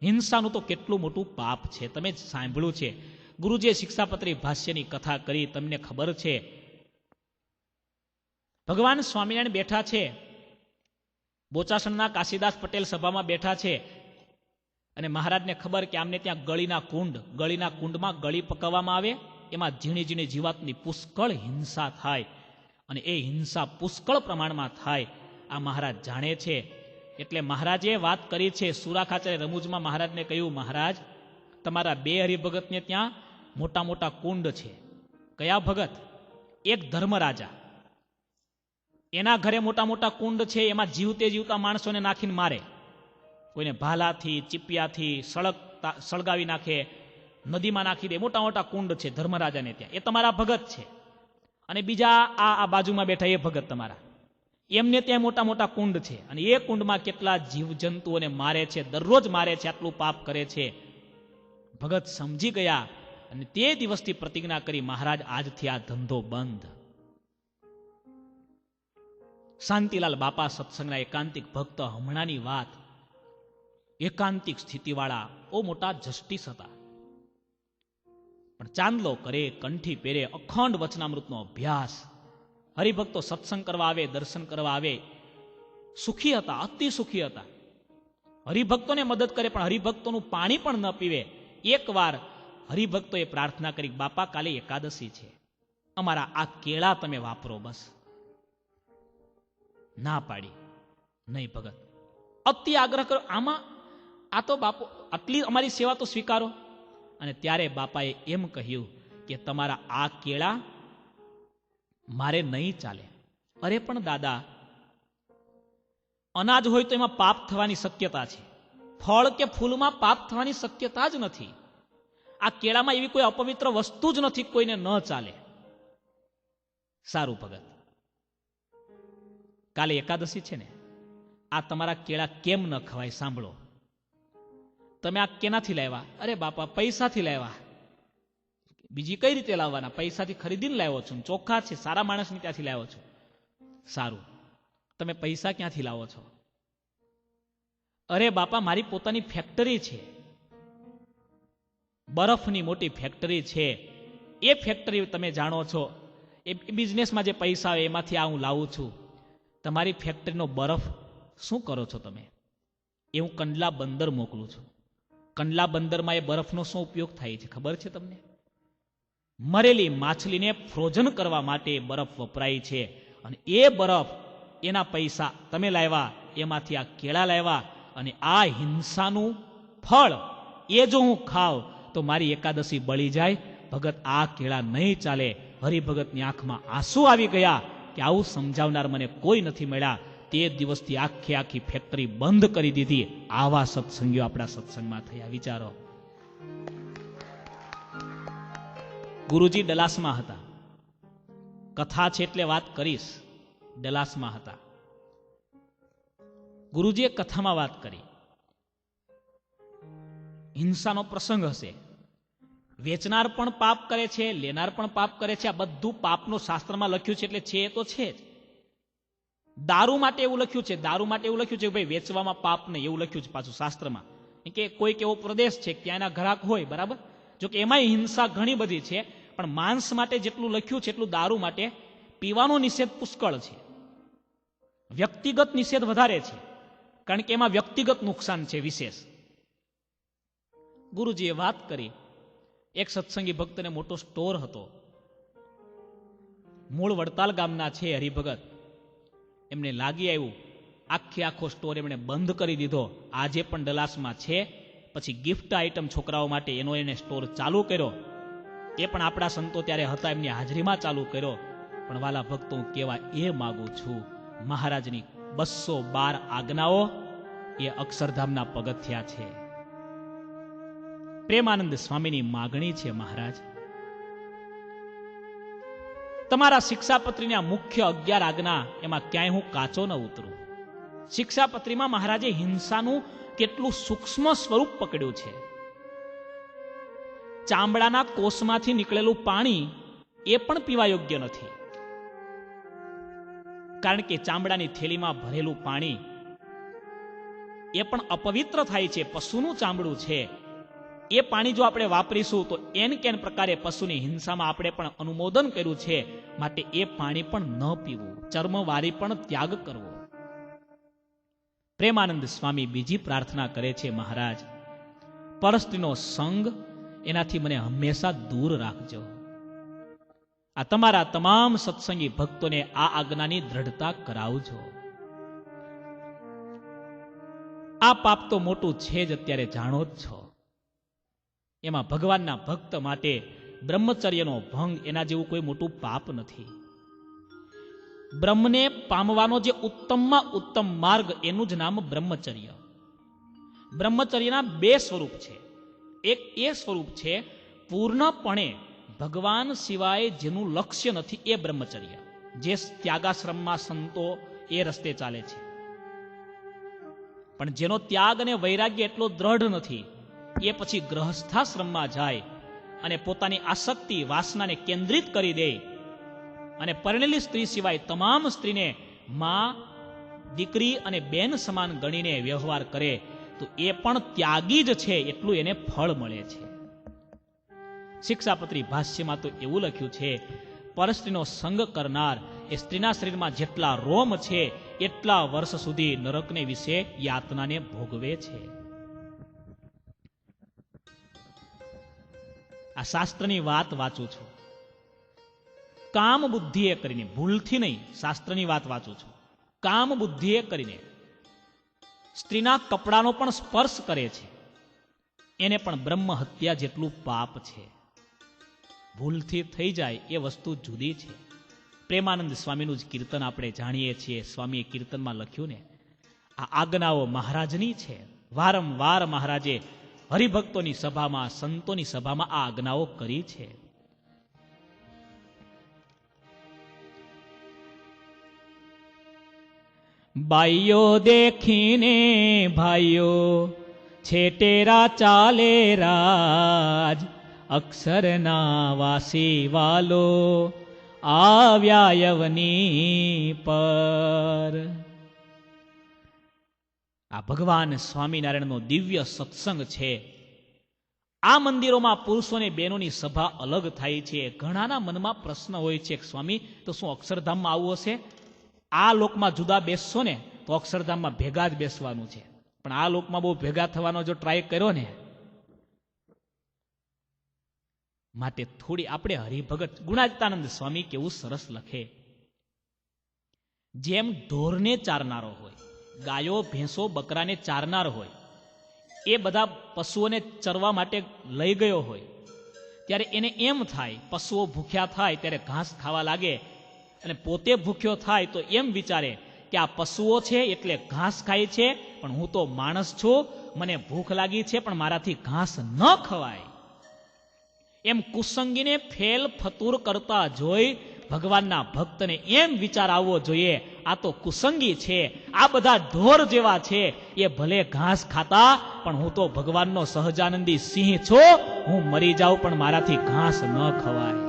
હિંસાનું તો કેટલું મોટું પાપ છે, તમે જ સાંભળ્યું છે. ગુરુજીએ શિક્ષાપત્રી ભાષ્યની કથા કરી, તમને ખબર છે. ભગવાન સ્વામિનારાયણ બેઠા છે, બોચાસણના કાશીદાસ પટેલ સભામાં બેઠા છે અને મહારાજને ખબર કે આમને ત્યાં ગળીના કુંડમાં ગળી પકવવામાં આવે, એમાં ઝીણી ઝીણી જીવાતની પુષ્કળ હિંસા થાય અને એ હિંસા પુષ્કળ પ્રમાણમાં થાય આ મહારાજ જાણે છે. એટલે મહારાજે વાત કરી છે. સુરાખાચાર્ય રમૂજમાં મહારાજને કહ્યું, મહારાજ તમારા 2 હરિભગતને ત્યાં મોટા મોટા કુંડ છે. કયા ભગત? એક ધર્મરાજા, એના ઘરે મોટા મોટા કુંડ છે, એમાં જીવતા માણસોને નાખીને મારે. કોઈને ભાલાથી, ચીપિયાથી સળગાવી નાખે, નદીમાં નાખી દે. મોટા મોટા કુંડ છે ધર્મરાજાને ત્યાં, એ તમારા ભગત છે. અને બીજા આ બાજુમાં બેઠા એ ભગત તમારા, એમને ત્યાં મોટા મોટા કુંડ છે અને એ કુંડમાં કેટલા જીવજંતુઓને મારે છે, દરરોજ મારે છે, આટલું પાપ કરે છે. ભગત સમજી ગયા અને તે દિવસથી પ્રતિજ્ઞા કરી, મહારાજ આજથી આ ધંધો બંધ. શાંતિલાલ બાપા સત્સંગના એકાંતિક ભક્ત, હમણાંની વાત, એકાંતિક સ્થિતિવાળા બહુ મોટા જસ્ટિસ હતા. પણ ચાંદલો કરે, કંઠી પહેરે, અખંડ વચનામૃતનો અભ્યાસ, હરિભક્તો સત્સંગ કરવા આવે, દર્શન કરવા આવે, સુખી હતા, અતિ સુખી હતા. હરિભક્તોને મદદ કરે પણ હરિભક્તોનું પાણી પણ ન પીવે. એકવાર હરિભક્તોએ પ્રાર્થના કરી, બાપા કાલે એકાદશી છે, અમારા આ કેળા તમે વાપરો. બસ ના પાડી, નહીં ભગત. અતિ આગ્રહ કરો, આમાં આ તો બાપુ આટલી અમારી સેવા તો સ્વીકારો. અને ત્યારે બાપાએ એમ કહ્યું કે તમારા આ કેળા મારે નહીં ચાલે. અરે પણ દાદા, અનાજ હોય તો એમાં પાપ થવાની શક્યતા છે. ફળ કે ફૂલમાં પાપ થવાની શક્યતા જ નથી. આ કેળામાં એવી કોઈ અપવિત્ર વસ્તુ જ નથી, કોઈને ન ચાલે. સારું ભગત, કાલે એકાદશી છે ને, આ તમારા કેળા કેમ ન ખવાય સાંભળો. તમે આ કેનાથી લાવ્યા? અરે બાપા, પૈસાથી લાવ્યા. બીજી કઈ રીતે લાવવાના? પૈસાથી ખરીદીને લાવ્યો છું, ચોખ્ખા છે, સારા માણસની ત્યાંથી લાવ્યો છું. સારું, તમે પૈસા ક્યાંથી લાવો છો? અરે બાપા, મારી પોતાની ફેક્ટરી છે, બરફની મોટી ફેક્ટરી છે. એ ફેક્ટરી તમે જાણો છો, એ બિઝનેસમાં જે પૈસા આવે એમાંથી આ હું લાવું છું. તમારી ફેક્ટરીનો બરફ શું કરો છો તમે? એ હું કંડલા બંદર મોકલું છું. કંડલા બંદરમાં એ બરફનો શું ઉપયોગ થાય છે ખબર છે તમને? મરેલી માછલીને ફ્રોઝન કરવા માટે બરફ વપરાય છે. અને એ બરફ, એના પૈસા તમે લાવ્યા, એમાંથી આ કેળા લાવ્યા, અને આ હિંસાનું ફળ એ જો હું ખાવ તો મારી એકાદશી બળી જાય. ભગત, આ કેળા નહીં ચાલે. હરિભગતની આંખમાં આંસુ આવી ગયા કે આવું સમજાવનાર મને કોઈ નથી મળ્યા. તે દિવસથી આખી ફેક્ટરી બંધ કરી દીધી. આવા સત્સંગીઓ આપણા સત્સંગમાં થયા. વિચારો. ગુરુજી ડલાસમાં હતા. કથા છે એટલે વાત કરીશ. ડલાસમાં હતા. ગુરુજીએ કથામાં વાત કરી, હિંસાનો પ્રસંગ હશે. વેચનાર પણ પાપ કરે છે, લેનાર પણ પાપ કરે છે. આ બધું પાપનું શાસ્ત્રમાં લખ્યું છે, એટલે છે એ તો છે જ. દારૂ માટે એવું લખ્યું છે, કે ભાઈ વેચવામાં પાપ નહીં, એવું લખ્યું છે પાછું શાસ્ત્રમાં. કે કોઈક એવો પ્રદેશ છે ત્યાં એના ગ્રાહક હોય, બરાબર. જો કે એમાંય હિંસા ઘણી બધી છે, પણ માંસ માટે જેટલું લખ્યું છે એટલું દારૂ માટે પીવાનો નિષેધ પુષ્કળ છે. વ્યક્તિગત નિષેધ વધારે છે, કારણ કે એમાં વ્યક્તિગત નુકસાન છે વિશેષ. ગુરુજીએ વાત કરી, એક સત્સંગી ભક્તને મોટો સ્ટોર હતો. મૂળ વડતાલ ગામના છે હરિભગત. એમને લાગી આવ્યું, આખો સ્ટોર એમણે બંધ કરી દીધો. આજે પણ ડલાસમાં છે. પછી ગિફ્ટ આઇટમ છોકરાઓ માટે એનો એને સ્ટોર ચાલુ કર્યો. એ પણ આપણા સંતો ત્યારે હતા, એમની હાજરીમાં ચાલુ કર્યો. પણ વાલા ભક્તો, હું કહેવા એ માગું છું, મહારાજની 212 આજ્ઞાઓ એ અક્ષરધામના પગથિયા છે. પ્રેમાનંદ સ્વામીની માગણી છે, મહારાજ તમારા શિક્ષાપત્રીની આ મુખ્ય 11 આજ્ઞા, એમાં ક્યાંય હું કાચો ન ઉતરું. શિક્ષાપત્રીમાં મહારાજે હિંસાનું કેટલું સૂક્ષ્મ સ્વરૂપ પકડ્યું છે. ચામડાના કોષમાંથી નીકળેલું પાણી એ પણ પીવા યોગ્ય નથી, કારણ કે ચામડાની થેલીમાં ભરેલું પાણી એ પણ અપવિત્ર થાય છે. પશુનું ચામડું છે, એ પાણી જો આપણે વાપરીશું તો એન કેન પ્રકારે પશુની હિંસામાં આપણે પણ અનુમોદન કર્યું છે. માટે એ પાણી પણ ન પીવું, ચર્મવારી પણ ત્યાગ કરવો. પ્રેમાનંદ સ્વામી બીજી પ્રાર્થના કરે છે, મહારાજ પરસ્ત્રીનો સંગ એનાથી મને હંમેશા દૂર રાખજો. આ તમારા તમામ સત્સંગી ભક્તોને આ આજ્ઞાની દ્રઢતા કરાવજો. આ પાપ તો મોટું છે જ, અત્યારે જાણો જ છો. એમાં ભગવાનના ભક્ત માટે બ્રહ્મચર્યનો ભંગ એના જેવું કોઈ મોટું પાપ નથી. બ્રહ્મને પામવાનો જે ઉત્તમમાં ઉત્તમ માર્ગ, એનું જ નામ બ્રહ્મચર્ય. બ્રહ્મચર્યના 2 સ્વરૂપ છે. એક એ સ્વરૂપ છે પૂર્ણપણે ભગવાન સિવાય જેનું લક્ષ્ય નથી, એ બ્રહ્મચર્ય, જે ત્યાગાશ્રમમાં સંતો એ રસ્તે ચાલે છે. પણ જેનો ત્યાગ અને વૈરાગ્ય એટલો દ્રઢ નથી, એ પછી ગ્રહસ્થાશ્રમમાં જાય અને પોતાની આસક્તિ વાસનાને કેન્દ્રિત કરી દે અને પરણેલી સ્ત્રી સિવાય તમામ સ્ત્રીને માં, દીકરી અને બેન સમાન ગણીને વ્યવહાર કરે, તો એ પણ ત્યાગી જ છે, એટલું એને ફળ મળે છે. શિક્ષાપત્રી ભાષ્યમાં તો એવું લખ્યું છે, પરસ્ત્રીનો સંગ કરનાર એ સ્ત્રીના શરીરમાં જેટલા રોમ છે એટલા વર્ષ સુધી નરકને વિશે યાતનાને ભોગવે છે. આ શાસ્ત્રની વાત વાંચું છું, કામ બુદ્ધિએ કરીને, ભૂલથી નહીં, શાસ્ત્રની વાત વાંચું છું. કામ બુદ્ધિએ કરીને સ્ત્રીના કપડાનો પણ સ્પર્શ કરે છે, એને પણ બ્રહ્મ હત્યા જેટલું પાપ છે. ભૂલથી થઈ જાય એ વસ્તુ જુદી છે. પ્રેમાનંદ સ્વામીનું જ કીર્તન આપણે જાણીએ છીએ. સ્વામીએ કીર્તનમાં લખ્યું ને, આ આજ્ઞાઓ મહારાજની છે. વારંવાર મહારાજે હરિભક્તોની સભામાં, સંતોની સભામાં આ આજ્ઞાઓ કરી છે. બાઈઓ દેખીને ભાઈઓ છેટેરા ચાલે રાજ, અક્ષરના વાસી વાલો આવ્યા યવની પર. આ ભગવાન સ્વામિનારાયણનો દિવ્ય સત્સંગ છે. આ મંદિરોમાં પુરુષો અને બહેનોની સભા અલગ થાય છે. ઘણાના મનમાં પ્રશ્ન હોય છે કે સ્વામી, તો શું અક્ષરધામમાં આવવું હશે? આ લોકમાં જુદા બેસશો ને તો અક્ષરધામમાં ભેગા જ બેસવાનું છે. પણ આ લોકમાં બહુ ભેગા થવાનો જો ટ્રાય કર્યો ને, માટે થોડી આપણે હરિભગત ગુણાતીતાનંદ સ્વામી કેવું સરસ લખે, જેમ ઢોરને ચારનારો હોય, ગાયો ભેંસો બકરાને ચારનાર હોય, એ બધા પશુઓને ચરવા માટે લઈ ગયો હોય ત્યારે એને એમ થાય, પશુઓ ભૂખ્યા થાય ત્યારે ઘાસ ખાવા લાગે અને પોતે ભૂખ્યો થાય તો એમ વિચારે કે આ પશુઓ છે એટલે ઘાસ ખાય છે, પણ હું તો માણસ છું, મને ભૂખ લાગી છે પણ મારાથી ઘાસ ન ખવાય. એમ કુસંગીને ફેલ ફતુર કરતા જોઈ ભગવાનના ભક્તને એમ વિચાર આવવો જોઈએ, આ તો કુસંગી છે, આ બધા ઢોર જેવા છે, એ ભલે ઘાસ ખાતા પણ હું તો ભગવાનનો સહજાનંદી સિંહ છું, હું મરી જાઉં પણ મારાથી ઘાસ ન ખવાય.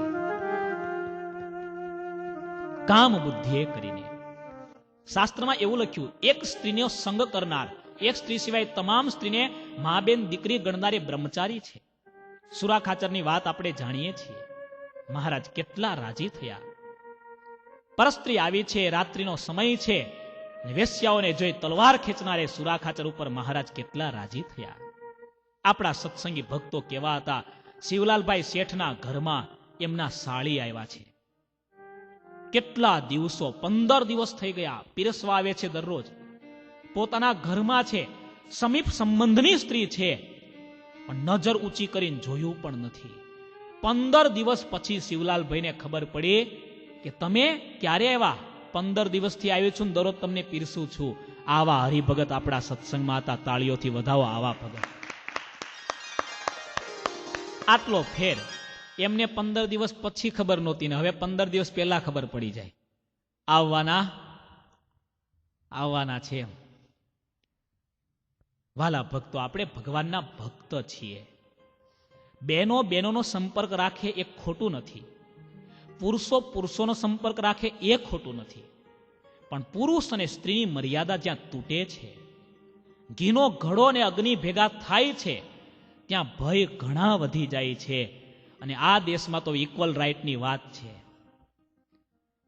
કામ બુદ્ધિએ કરીને શાસ્ત્રમાં એવું લખ્યું, એક સ્ત્રીનો સંગ કરનાર, એક સ્ત્રી સિવાય તમામ સ્ત્રીને મા બેન દીકરી ગણનાર એ બ્રહ્મચારી છે. સુરા ખાચરની વાત આપણે જાણીએ છીએ. મહારાજ કેટલા રાજી થયા. પરસ્ત્રી આવી છે, રાત્રિનો સમય છે, વેશ્યાઓને જોઈ તલવાર ખેંચનારે સુરા ખાચર ઉપર મહારાજ કેટલા રાજી થયા. આપણા સત્સંગી ભક્તો કેવા હતા. શિવલાલભાઈ શેઠના ઘરમાં એમના સાળી આવ્યા છે. કેટલા દિવસો, 15 દિવસ થઈ ગયા, પીરસવા આવે છે દરરોજ. પોતાના ઘરમાં છે, સમીપ સંબંધની સ્ત્રી છે, પણ નજર ઊંચી કરીને જોયું પણ નથી. 15 દિવસ પછી શિવલાલભાઈને ખબર પડી કે તમે ક્યારે આવ્યા? 15 દિવસથી આવ્યો છું, દરરોજ તમને પીરસું છું. આવા હરિભગત આપણા સત્સંગમાં હતા. તાળીઓથી વધાવો આવા ભગત. આટલો ફેર એમને 15 દિવસ પછી ખબર નહોતી ને હવે 15 દિવસ પહેલા ખબર પડી જાય. આવવાના છે. વાલા ભક્તો, આપણે ભગવાનના ભક્ત છીએ. બહેનોનો સંપર્ક રાખે એ ખોટું નથી, પુરુષોનો સંપર્ક રાખે એ ખોટું નથી, પણ પુરુષ અને સ્ત્રીની મર્યાદા જ્યાં તૂટે છે, ઘીનો ઘડો અને અગ્નિ ભેગા થાય છે, ત્યાં ભય ઘણા વધી જાય છે. અને આ દેશમાં તો ઇક્વલ રાઇટની વાત છે.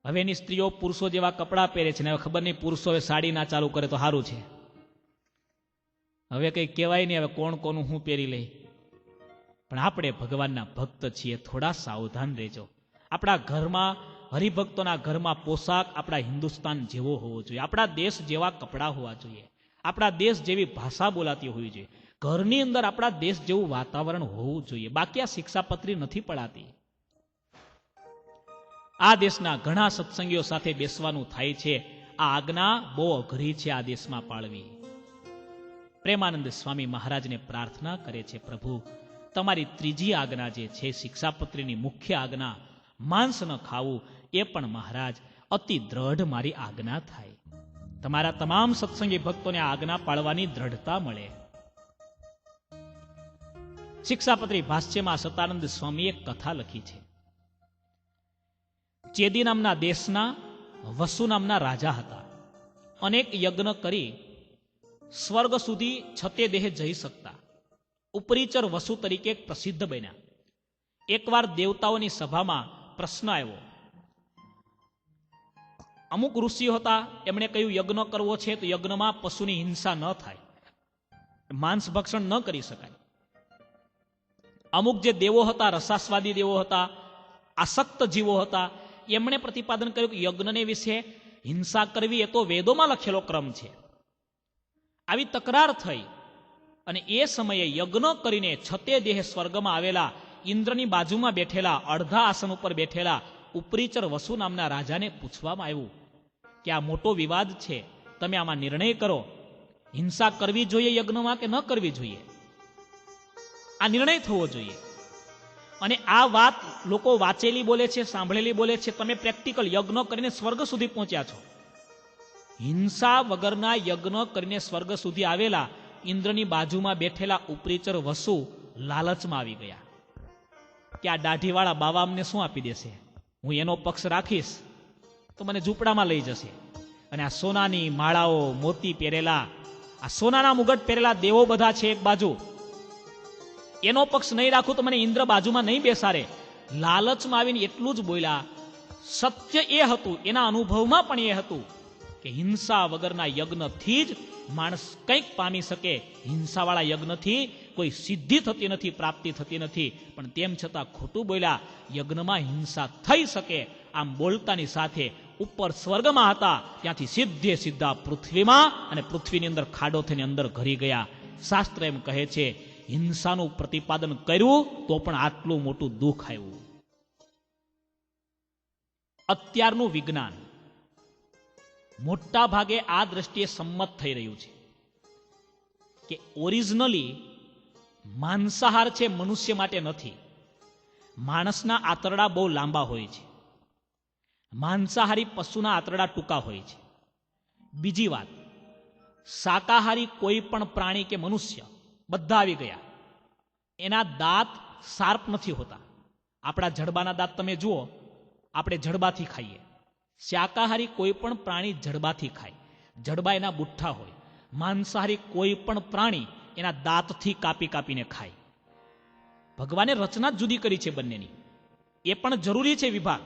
હવેની સ્ત્રીઓ પુરુષો જેવા કપડાં પહેરે છે ને હવે ખબર નહીં પુરુષો હવે સાડી ના ચાલુ કરે તો સારું છે. હવે કંઈ કહેવાય નહીં, હવે કોણ કોનું હું પહેરી લે. પણ આપણે ભગવાનના ભક્ત છીએ, થોડા સાવધાન રહેજો. આપણા ઘરમાં, હરિભક્તોના ઘરમાં પોશાક આપણા હિન્દુસ્તાન જેવો હોવો જોઈએ, આપણા દેશ જેવા કપડાં હોવા જોઈએ, આપણા દેશ જેવી ભાષા બોલાતી હોવી જોઈએ, ઘરની અંદર આપણા દેશ જેવું વાતાવરણ હોવું જોઈએ. બાકી આ શિક્ષાપત્રી નથી પડાતી. આ દેશના ઘણા સત્સંગીઓ સાથે બેસવાનું થાય છે. આ આજ્ઞા બહુ અઘરી છે આ દેશમાં પાળવી. પ્રેમાનંદ સ્વામી મહારાજને પ્રાર્થના કરે છે, પ્રભુ તમારી ત્રીજી આજ્ઞા જે છે શિક્ષાપત્રીની મુખ્ય આજ્ઞા, માંસ ન ખાવું, એ પણ મહારાજ અતિ દ્રઢ મારી આજ્ઞા થાય. તમારા તમામ સત્સંગી ભક્તોને આજ્ઞા પાળવાની દ્રઢતા મળે. શિક્ષાપત્રી ભાષ્યમાં સતાનંદ સ્વામીએ કથા લખી છે. ચેદી નામના દેશના વસુ નામના રાજા હતા. અનેક યજ્ઞ કરી સ્વર્ગ સુધી છતે દેહે જઈ શકતા. ઉપરીચર વસુ તરીકે પ્રસિદ્ધ બન્યા. એકવાર દેવતાઓની સભામાં પ્રશ્ન આવ્યો. અમુક ઋષિઓ હતા, એમણે કહ્યું યજ્ઞ કરવો છે તો યજ્ઞમાં પશુની હિંસા ન થાય, માંસ ભક્ષણ ન કરી શકાય. અમુક જે દેવો હતા, રસાસ્વાદી દેવો હતા, આસક્ત જીવો હતા, એમણે પ્રતિપાદન કર્યું કે યજ્ઞને વિશે હિંસા કરવી એ તો વેદોમાં લખેલો ક્રમ છે. આવી તકરાર થઈ અને એ સમયે યજ્ઞ કરીને છતે દેહ સ્વર્ગમાં આવેલા ઇન્દ્રની બાજુમાં બેઠેલા, અડધા આસન ઉપર બેઠેલા ઉપરીચર વસુ નામના રાજાને પૂછવામાં આવ્યું કે આ મોટો વિવાદ છે, તમે આમાં નિર્ણય કરો. હિંસા કરવી જોઈએ યજ્ઞમાં કે ન કરવી જોઈએ? આ નિર્ણય થવો જોઈએ. અને આ વાત લોકો વાંચેલી બોલે છે, સાંભળેલી બોલે છે. તમે પ્રેક્ટિકલ યજ્ઞ કરીને સ્વર્ગ સુધી પહોંચ્યા છો. હિંસા વગરના યજ્ઞ કરીને સ્વર્ગ સુધી આવેલા ઇન્દ્રની બાજુમાં બેઠેલા ઉપરીચર વસુ લાલચમાં આવી ગયા કે આ દાઢીવાળા બાવા અમને શું આપી દેશે, હું એનો પક્ષ રાખીશ તો મને ઝૂંપડામાં લઈ જશે. અને આ સોનાની માળાઓ, મોતી પહેરેલા, આ સોનાના મુગટ પહેરેલા દેવો બધા છે એક બાજુ, એનો પક્ષ નહીં રાખું તો મને ઇન્દ્ર બાજુમાં નહીં બેસાડે. લાલચમાં આવીને એટલું જ બોલ્યા. સત્ય એ હતું, એના અનુભવમાં પણ એ હતું કે હિંસા વગરના યજ્ઞથી જ માણસ કંઈક પામી શકે. હિંસાવાળા યજ્ઞથી કોઈ સિદ્ધિ થતી નથી, પ્રાપ્તિ થતી નથી. પણ તેમ છતાં ખોટું બોલ્યા. યજ્ઞમાં હિંસા થઈ શકે. આમ બોલતાની સાથે ઉપર સ્વર્ગમાં હતા, ત્યાંથી સીધે સીધા પૃથ્વીમાં, અને પૃથ્વીની અંદર ખાડો થઈને અંદર ઘરી ગયા. શાસ્ત્ર એમ કહે છે હિંસાનું પ્રતિપાદન કર્યું તો પણ આટલું મોટું દુઃખ આવ્યું. અત્યારનું વિજ્ઞાન મોટા ભાગે આ દ્રષ્ટિએ સંમત થઈ રહ્યું છે કે ઓરિજિનલી માંસાહાર છે મનુષ્ય માટે નથી. માણસના આંતરડા બહુ લાંબા હોય છે, માંસાહારી પશુના આંતરડા ટૂંકા હોય છે. બીજી વાત, શાકાહારી કોઈ પણ પ્રાણી કે મનુષ્ય બધા આવી ગયા, એના દાંત શાર્પ નથી હોતા. આપણા જડબાના દાંત તમે જુઓ, આપણે જડબાથી ખાઈએ. શાકાહારી કોઈ પણ પ્રાણી જડબાથી ખાય, જડબા એના બુઠ્ઠા હોય. માંસાહારી કોઈ પણ પ્રાણી એના દાંતથી કાપી કાપીને ખાય. ભગવાને રચના જ જુદી કરી છે બંનેની, એ પણ જરૂરી છે વિભાગ.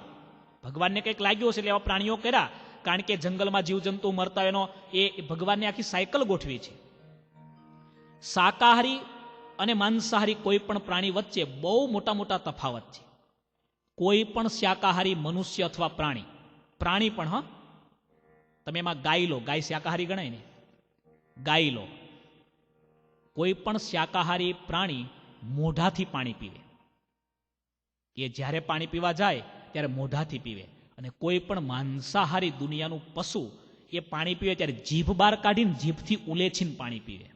ભગવાનને કંઈક લાગ્યું હશે એટલે એવા પ્રાણીઓ કર્યા, કારણ કે જંગલમાં જીવજંતુ મરતા એનો એ ભગવાનને આખી સાયકલ ગોઠવી છે. શાકાહારી અને માંસાહારી કોઈ પણ પ્રાણી વચ્ચે બહુ મોટા મોટા તફાવત છે. કોઈ પણ શાકાહારી મનુષ્ય અથવા પ્રાણી પણ, તમે એમાં ગાય લો, ગાય શાકાહારી ગણાય ને, ગાય લો. કોઈ પણ શાકાહારી પ્રાણી મોઢાથી પાણી પીવે, એ જ્યારે પાણી પીવા જાય ત્યારે મોઢાથી પીવે. અને કોઈ પણ માંસાહારી દુનિયાનું પશુ એ પાણી પીવે ત્યારે જીભ બહાર કાઢીને જીભથી ઉલેચીને પાણી પીવે.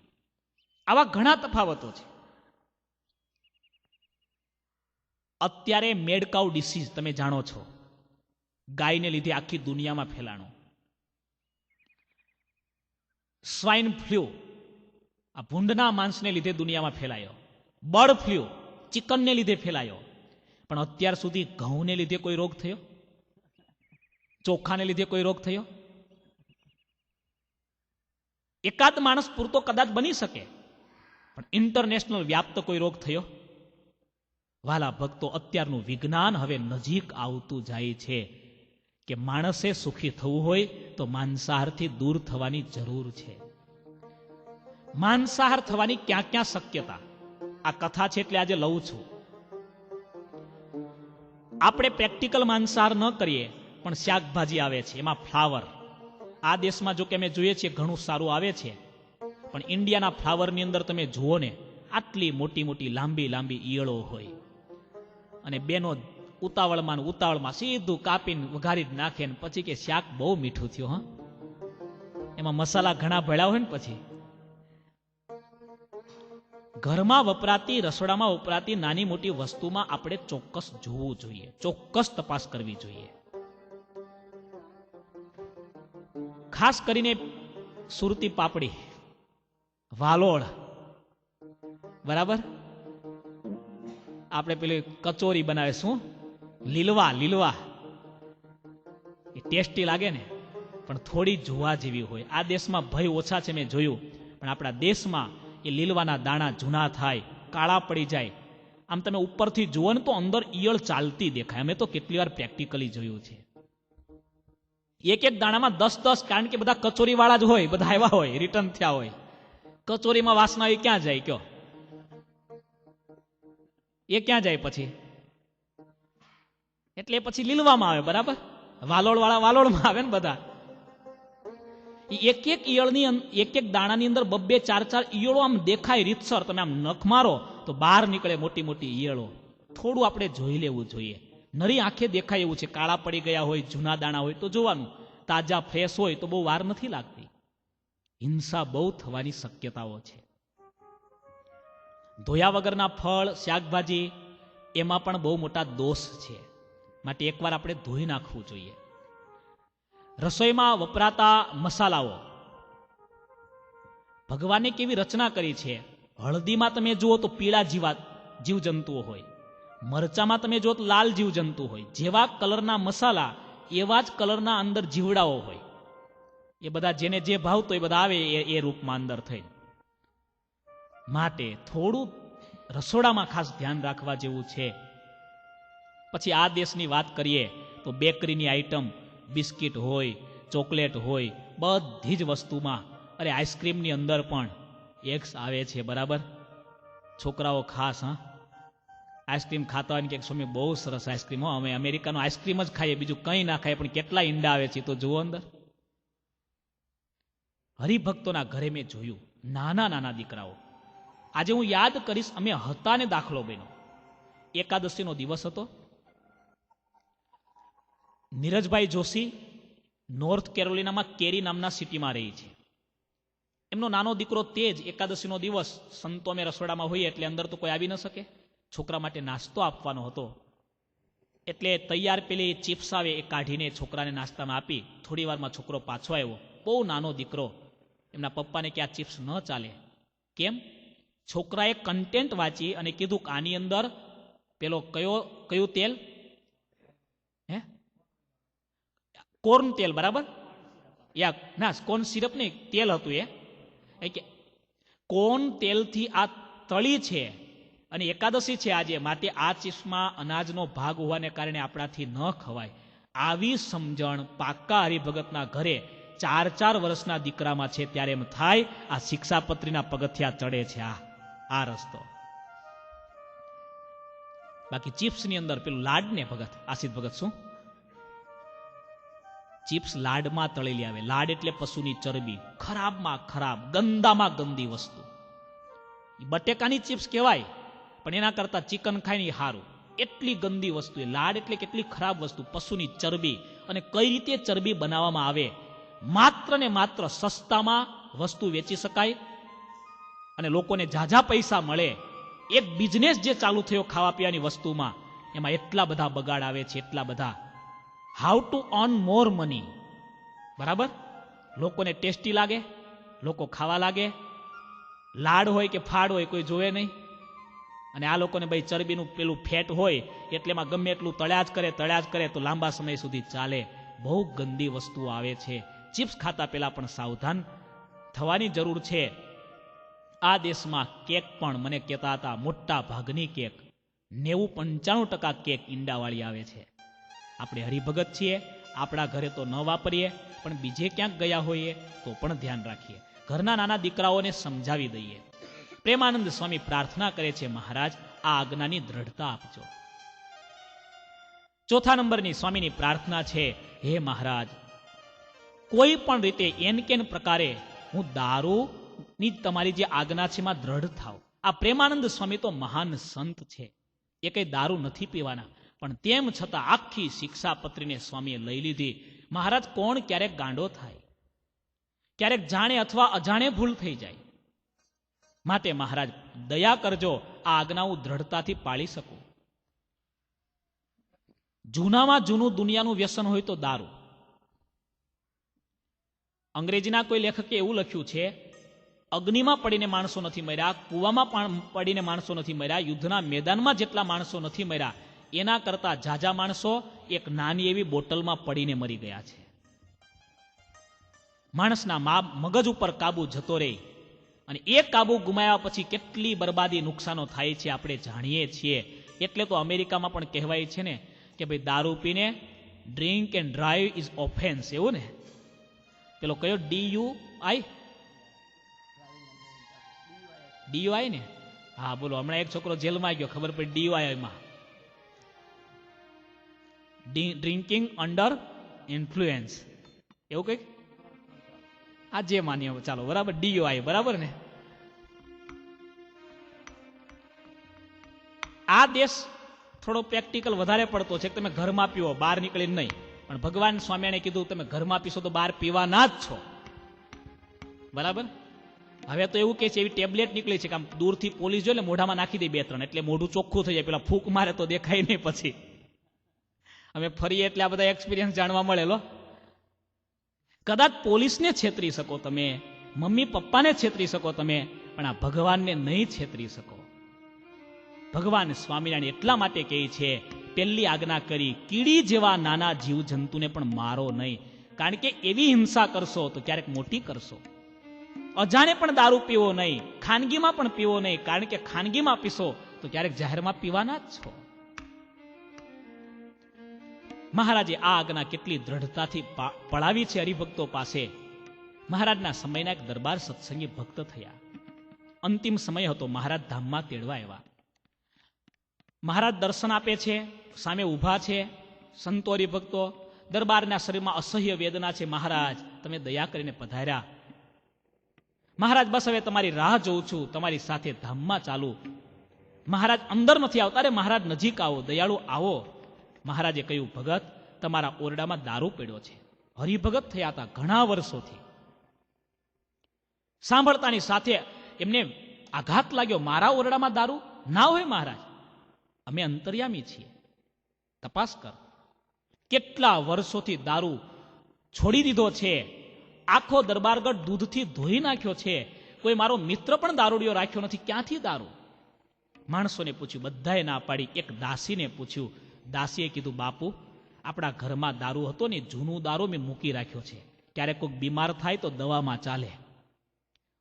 આવા ઘણા તફાવતો છે. અત્યારે મેડકાઉ ડિસીઝ તમે જાણો છો, ગાયને લીધે આખી દુનિયામાં ફેલાણો. સ્વાઇન ફ્લૂ આ ભૂંડના માંસને લીધે દુનિયામાં ફેલાયો. બર્ડ ફ્લૂ ચિકનને લીધે ફેલાયો. પણ અત્યાર સુધી ઘઉંને લીધે કોઈ રોગ થયો? ચોખાને લીધે કોઈ રોગ થયો? એકાદ માણસ પૂરતો કદાચ બની શકે, પણ ઇન્ટરનેશનલ વ્યાપ્ત કોઈ રોગ થયો? વાલા ભક્તો, અત્યારનું વિજ્ઞાન હવે નજીક આવતું જાય છે કે માણસે સુખી થવું હોય તો માંસાહારથી દૂર થવાની જરૂર છે. માંસાહાર થવાની ક્યાં ક્યાં શક્યતા, આ કથા છે એટલે આજે લઉં છું. આપણે પ્રેક્ટિકલ માંસાહાર ન કરીએ, પણ શાકભાજી આવે છે એમાં ફ્લાવર. આ દેશમાં જો કે અમે જોઈએ છીએ ઘણું સારું આવે છે, પણ ઇન્ડિયાના ફ્લાવરની અંદર તમે જુઓ ને, આટલી મોટી મોટી લાંબી લાંબી ઈયળો હોય, અને બેનો ઉતાવળમાં સીધું કાપીને વઘારી જ નાખે, ને પછી કે શાક બહુ મીઠું થયું. હા, એમાં મસાલા ઘણા ભળ્યા હોય ને. પછી ઘરમાં વપરાતી, રસોડામાં વપરાતી નાની મોટી વસ્તુમાં આપણે ચોક્કસ જોવું જોઈએ, ચોક્કસ તપાસ કરવી જોઈએ. ખાસ કરીને સુરતી પાપડી, વાલોળ, બરાબર. આપણે પેલી કચોરી બનાવે, શું લીલવા, એ ટેસ્ટી લાગે ને, પણ થોડી જોવા જેવી હોય. આ દેશમાં ભય ઓછા છે મેં જોયું, પણ આપણા દેશમાં એ લીલવાના દાણા જૂના થાય, કાળા પડી જાય. આમ તમે ઉપરથી જુઓ ને તો અંદર ઈયળ ચાલતી દેખાય. અમે તો કેટલી વાર પ્રેક્ટિકલી જોયું છે. એક એક દાણામાં 10-10, કારણ કે બધા કચોરી વાળા જ હોય, બધા આવ્યા હોય, રિટર્ન થયા હોય. કચોરીમાં વાસના એ ક્યાં જાય કયો? એ ક્યાં જાય પછી? એટલે પછી લીલવામાં આવે, બરાબર. વાલોળ વાળા વાલોળમાં આવે ને બધા. એક એક ઈયળની, એક એક દાણાની અંદર 2-4 ઈયળો આમ દેખાય રીતસર. તમે આમ નખ મારો તો બહાર નીકળે મોટી મોટી ઈયળો. થોડું આપણે જોઈ લેવું જોઈએ. નરી આંખે દેખાય એવું છે. કાળા પડી ગયા હોય, જૂના દાણા હોય તો જોવાનું. તાજા ફ્રેશ હોય તો બહુ વાર નથી લાગતી. હિંસા બહુ થવાની શક્યતાઓ છે. ધોયા વગરના ફળ શાકભાજી એમાં પણ બહુ મોટા દોષ છે, માટે એકવાર આપણે ધોઈ નાખવું જોઈએ. રસોઈમાં વપરાતા મસાલાઓ, ભગવાને કેવી રચના કરી છે. હળદીમાં તમે જુઓ તો પીળા જીવજંતુઓ હોય, મરચામાં તમે જુઓ તો લાલ જીવજંતુ હોય. જેવા કલરના મસાલા એવા જ કલરના અંદર જીવડાઓ હોય. એ બધા જેને જે ભાવતો એ બધા આવે એ રૂપમાં અંદર થઈ. માટે થોડું રસોડામાં ખાસ ધ્યાન રાખવા જેવું છે. પછી આ દેશની વાત કરીએ તો બેકરીની આઈટમ, બિસ્કિટ હોય, ચોકલેટ હોય, બધી જ વસ્તુમાં, અરે આઈસ્ક્રીમની અંદર પણ એગ્સ આવે છે, બરાબર. છોકરાઓ ખાસ આઈસ્ક્રીમ ખાતા હોય કે સ્વામી બહુ સરસ આઈસ્ક્રીમ, અમે અમેરિકાનો આઈસ્ક્રીમ જ ખાઈએ, બીજું કંઈ ના ખાઈએ, પણ કેટલા ઈંડા આવે છે તો જુઓ અંદર. હરિભક્તોના ઘરે મેં જોયું નાના નાના દીકરાઓ. આજે હું યાદ કરીશ, અમે હતા ને દાખલો બન્યો. એકાદશીનો દિવસ હતો. નીરજભાઈ જોશી નોર્થ કેરોલિનામાં કેરી નામના સિટીમાં રહી છે. એમનો નાનો દીકરો તેજ, એકાદશીનો દિવસ, સંતો અમે રસોડામાં હોઈએ એટલે અંદર તો કોઈ આવી ન શકે, છોકરા માટે નાસ્તો આપવાનો હતો. એટલે તૈયાર પેલી ચિપ્સ આવે એ કાઢીને છોકરાને નાસ્તામાં આપી. થોડી વારમાં છોકરો પાછો આવ્યો, બહુ નાનો દીકરો. એમના પપ્પાને કે આ ચિપ્સ ન ચાલે. કેમ? છોકરાએ કન્ટેન્ટ વાંચી અને કીધું કે આની અંદર પેલો કયું તેલ, હે, કોર્ન તેલ, બરાબર, યા ના કોર્ન સિરપ નહીં, તેલ હતું એ કે કોર્ન તેલથી આ તળી છે અને એકાદશી છે આજે, માટે આ ચિપ્સમાં અનાજનો ભાગ હોવાને કારણે આપણાથી ન ખવાય. આવી સમજણ પાક્કા હરિભગતના ઘરે 4-4 વર્ષના દીકરામાં છે. ત્યારે એમ થાય આ શિક્ષાપત્રીના પગથિયા ચડે છે આ રસ્તો. બાકી ચિપ્સની અંદર પેલું લાડ ને ભગત, આશિત ભગત, શું ચિપ્સ લાડમાં તળેલી આવે. લાડ એટલે પશુની ચરબી, ખરાબમાં ખરાબ, ગંદામાં ગંદી વસ્તુ. બટેકાની ચિપ્સ કહેવાય, પણ એના કરતા ચિકન ખાઈને સારું. એટલી ગંદી વસ્તુ એ લાડ એટલે કેટલી ખરાબ વસ્તુ, પશુની ચરબી. અને કઈ રીતે ચરબી બનાવવામાં આવે? માત્ર ને માત્ર સસ્તામાં વસ્તુ વેચી શકાય અને લોકોને ઝાઝા પૈસા મળે. એક બિઝનેસ જે ચાલુ થયો ખાવા પીવાની વસ્તુમાં, એમાં એટલા બધા બગાડ આવે છે, એટલા બધા. How to earn more money, બરાબર. લોકોને ટેસ્ટી લાગે, લોકો ખાવા લાગે. લાડ હોય કે ફાડ હોય કોઈ જોવે નહીં. અને આ લોકોને ભાઈ ચરબીનું પેલું ફેટ હોય એટલે એમાં ગમે એટલું તળ્યા જ કરે તો લાંબા સમય સુધી ચાલે. બહુ ગંદી વસ્તુઓ આવે છે. ચિપ્સ ખાતા પહેલા પણ સાવધાન થવાની જરૂર છે. આ દેશમાં કેક પણ મને કહેતા હતા, મોટા ભાગની કેક 90-95% કેક ઈંડાવાળી આવે છે. આપણે હરિભગત છીએ, આપણા ઘરે તો ન વાપરીએ, પણ બીજે ક્યાંક ગયા હોઈએ તો પણ ધ્યાન રાખીએ. ઘરના નાના દીકરાઓને સમજાવી દઈએ. પ્રેમાનંદ સ્વામી પ્રાર્થના કરે છે, મહારાજ આ આજ્ઞાની દ્રઢતા આપજો. ચોથા નંબરની સ્વામીની પ્રાર્થના છે, હે મહારાજ, કોઈ પણ રીતે એન કેન પ્રકારે હું દારૂની તમારી જે આજ્ઞા છે એમાં દ્રઢ થાવ. આ પ્રેમાનંદ સ્વામી તો મહાન સંત છે, એ કઈ દારૂ નથી પીવાના, પણ તેમ છતાં આખી શિક્ષાપત્રીને સ્વામીએ લઈ લીધી. મહારાજ, કોણ ક્યારેક ગાંડો થાય, ક્યારેક જાણે અથવા અજાણે ભૂલ થઈ જાય. માટે મહારાજ દયા કરજો, આ આજ્ઞા હું દ્રઢતાથી પાળી શકું. જૂનામાં જૂનું દુનિયાનું વ્યસન હોય તો દારૂ. અંગ્રેજીના કોઈ લેખકે એવું લખ્યું છે, અગ્નિમાં પડીને માણસો નથી મર્યા, કૂવામાં પડીને માણસો નથી મર્યા, યુદ્ધના મેદાનમાં જેટલા માણસો નથી મર્યા એના કરતા ઝાઝા માણસો એક નાની એવી બોટલમાં પડીને મરી ગયા છે. માણસના મગજ ઉપર કાબુ જતો રહે અને એ કાબુ ગુમાવ્યા પછી કેટલી બરબાદી, નુકસાનો થાય છે આપણે જાણીએ છીએ. એટલે તો અમેરિકામાં પણ કહેવાય છે ને કે ભાઈ દારૂ પીને drink and drive is offence, એવું ને. પેલો કયો DUI ને, હા બોલો, હમણાં એક છોકરો જેલમાં ગયો, ખબર પડી DUI માં, ડ્રિંકિંગ અંડર ઇન્ફ્લુએન્સ, એવું કઈક. આ જે માનીએ ચાલો, બરાબર, DUI, બરાબર ને. આ દેશ થોડો પ્રેક્ટિકલ વધારે પડતો છે. તમે ઘરમાં પીવો, બહાર નીકળીને નહીં. પણ ભગવાન સ્વામિયાણે કીધું તમે ઘરમાં પીશો તો બહાર પીવાના જ છો. બરાબર. હવે તો એવું કે છે, એવી ટેબ્લેટ નીકળી છે કે આમ દૂરથી પોલીસ જોઈ એટલે મોઢામાં નાખી દે 2-3 એટલે મોઢું ચોખ્ખું થઈ જાય, પેલા ફૂંક મારે તો દેખાય નહીં. પછી અમે ફરીએ એટલે આ બધા એક્સપિરિયન્સ જાણવા મળેલો. કદાચ પોલીસને છેતરી શકો તમે, મમ્મી પપ્પાને છેતરી શકો તમે, પણ આ ભગવાનને નહીં છેતરી શકો. ભગવાન સ્વામિનારાયણ એટલા માટે કહે છે, પહેલી આજ્ઞા કરી, કીડી જેવા નાના જીવ જંતુને પણ મારો નહીં, કારણ કે એવી હિંસા કરશો તો ક્યારેક મોટી કરશો. અજાણે પણ દારૂ પીવો નહીં, ખાનગીમાં પણ પીવો નહીં, કારણ કે ખાનગીમાં પીશો તો ક્યારેક જાહેરમાં પીવાના જ છો. મહારાજે આ આજ્ઞા કેટલી દ્રઢતાથી પડાવી છે હરિભક્તો પાસે. મહારાજના સમયના એક દરબાર સત્સંગી ભક્ત થયા. અંતિમ સમય હતો, મહારાજ ધામમાં તેડવા આવ્યા. મહારાજ દર્શન આપે છે, સામે ઊભા છે સંતો હરિભક્તો. દરબારના શરીરમાં અસહ્ય વેદના છે. મહારાજ તમે દયા કરીને પધાર્યા. મહારાજ બસ હવે તમારી રાહ જોઉં છું, તમારી સાથે ધામમાં ચાલુ. મહારાજ અંદર નથી આવતા. અરે મહારાજ નજીક આવો, દયાળુ આવો. મહારાજે કહ્યું, ભગત તમારા ઓરડામાં દારૂ પડ્યો છે. હરિભગત થયા હતા ઘણા વર્ષોથી. સાંભળતાની સાથે એમને આઘાત લાગ્યો, મારા ઓરડામાં દારૂ ના હોય મહારાજ, અમે અંતર્યામી છીએ, તપાસ કર. કેટલા વર્ષોથી દારૂ છોડી દીધો છે, આખો દરબારગઢ દૂધથી ધોઈ નાખ્યો છે, કોઈ મારો મિત્ર પણ દારૂડિયો રાખ્યો નથી, ક્યાંથી દારૂ? માણસોને પૂછ્યું, બધાએ ના પાડી. એક દાસીને પૂછ્યું, દાસીએ કીધું, બાપુ આપણા ઘરમાં દારૂ હતો ને, જૂનું દારૂ મેં મૂકી રાખ્યો છે, ક્યારેક કોઈક બીમાર થાય તો દવામાં ચાલે,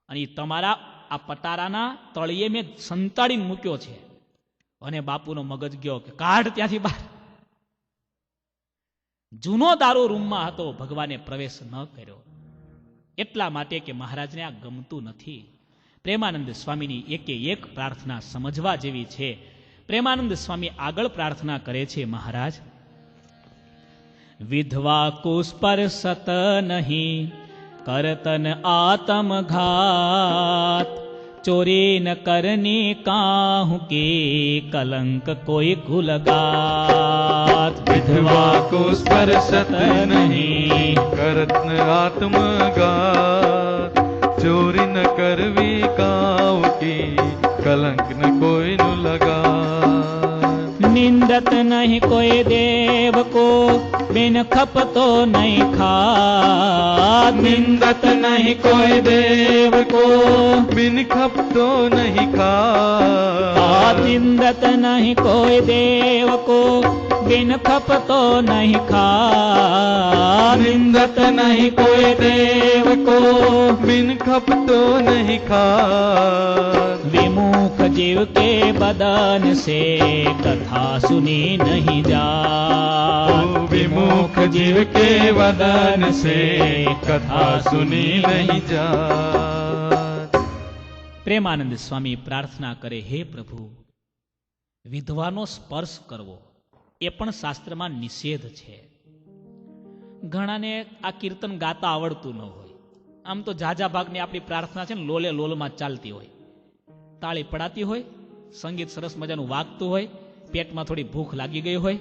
અને તમારા આ પટારાના તળિયે મેં સંતાડીને મૂક્યો છે. અને બાપુનો મગજ ગયો કે કાઢ ત્યાંથી બહાર. જૂનો દારૂ રૂમમાં હતો, ભગવાને પ્રવેશ ન કર્યો. એટલા માટે કે મહારાજને આ ગમતું નથી. પ્રેમાનંદ સ્વામીની એકે એક પ્રાર્થના સમજવા જેવી છે. પ્રેમાનંદ સ્વામી આગળ પ્રાર્થના કરે છે, મહારાજ વિધવા કુસ્પર સત નહીં, કરતન આત્મઘાત, ચોરી ન કરની કાહુ કે, કલંક કોઈ ગુલગાત. વિધવા કો સ્પર્શત નહીં, કરતન આત્મઘાત, ચોરી ન કરવી કાવ કી, કલંક ન કોઈ નું લગાત. નિંદત નહીં કોઈ દેવ કો, બિન ખપતો નહીં ખાત. નિંદત નહીં કોઈ દેવ કો, બિન ખપતો નહીં ખાત. નિંદત નહીં કોઈ દેવ કો, બિન ખપતો નહીં ખાત. નિંદત નહીં કોઈ દેવ કો, બિન ખપતો નહીં ખાત. વિમુખ જીવ કે બદન સે, કથા સુની નહીં જાત. વિમુખ જીવ કે વદન સે, કથા સુની નહીં જાત. પ્રેમાનંદ સ્વામી પ્રાર્થના કરે, હે પ્રભુ વિધવાનો સ્પર્શ કરવો એ પણ શાસ્ત્રમાં નિષેધ છે. ઘણાને આ કીર્તન ગાતા આવડતું ન હોય. આમ તો ઝાઝા ભાગની આપણી પ્રાર્થના છે ને લોલે લોલમાં ચાલતી હોય, તાળી પડાતી હોય, સંગીત સરસ મજાનું વાગતું હોય, પેટમાં થોડી ભૂખ લાગી ગઈ હોય,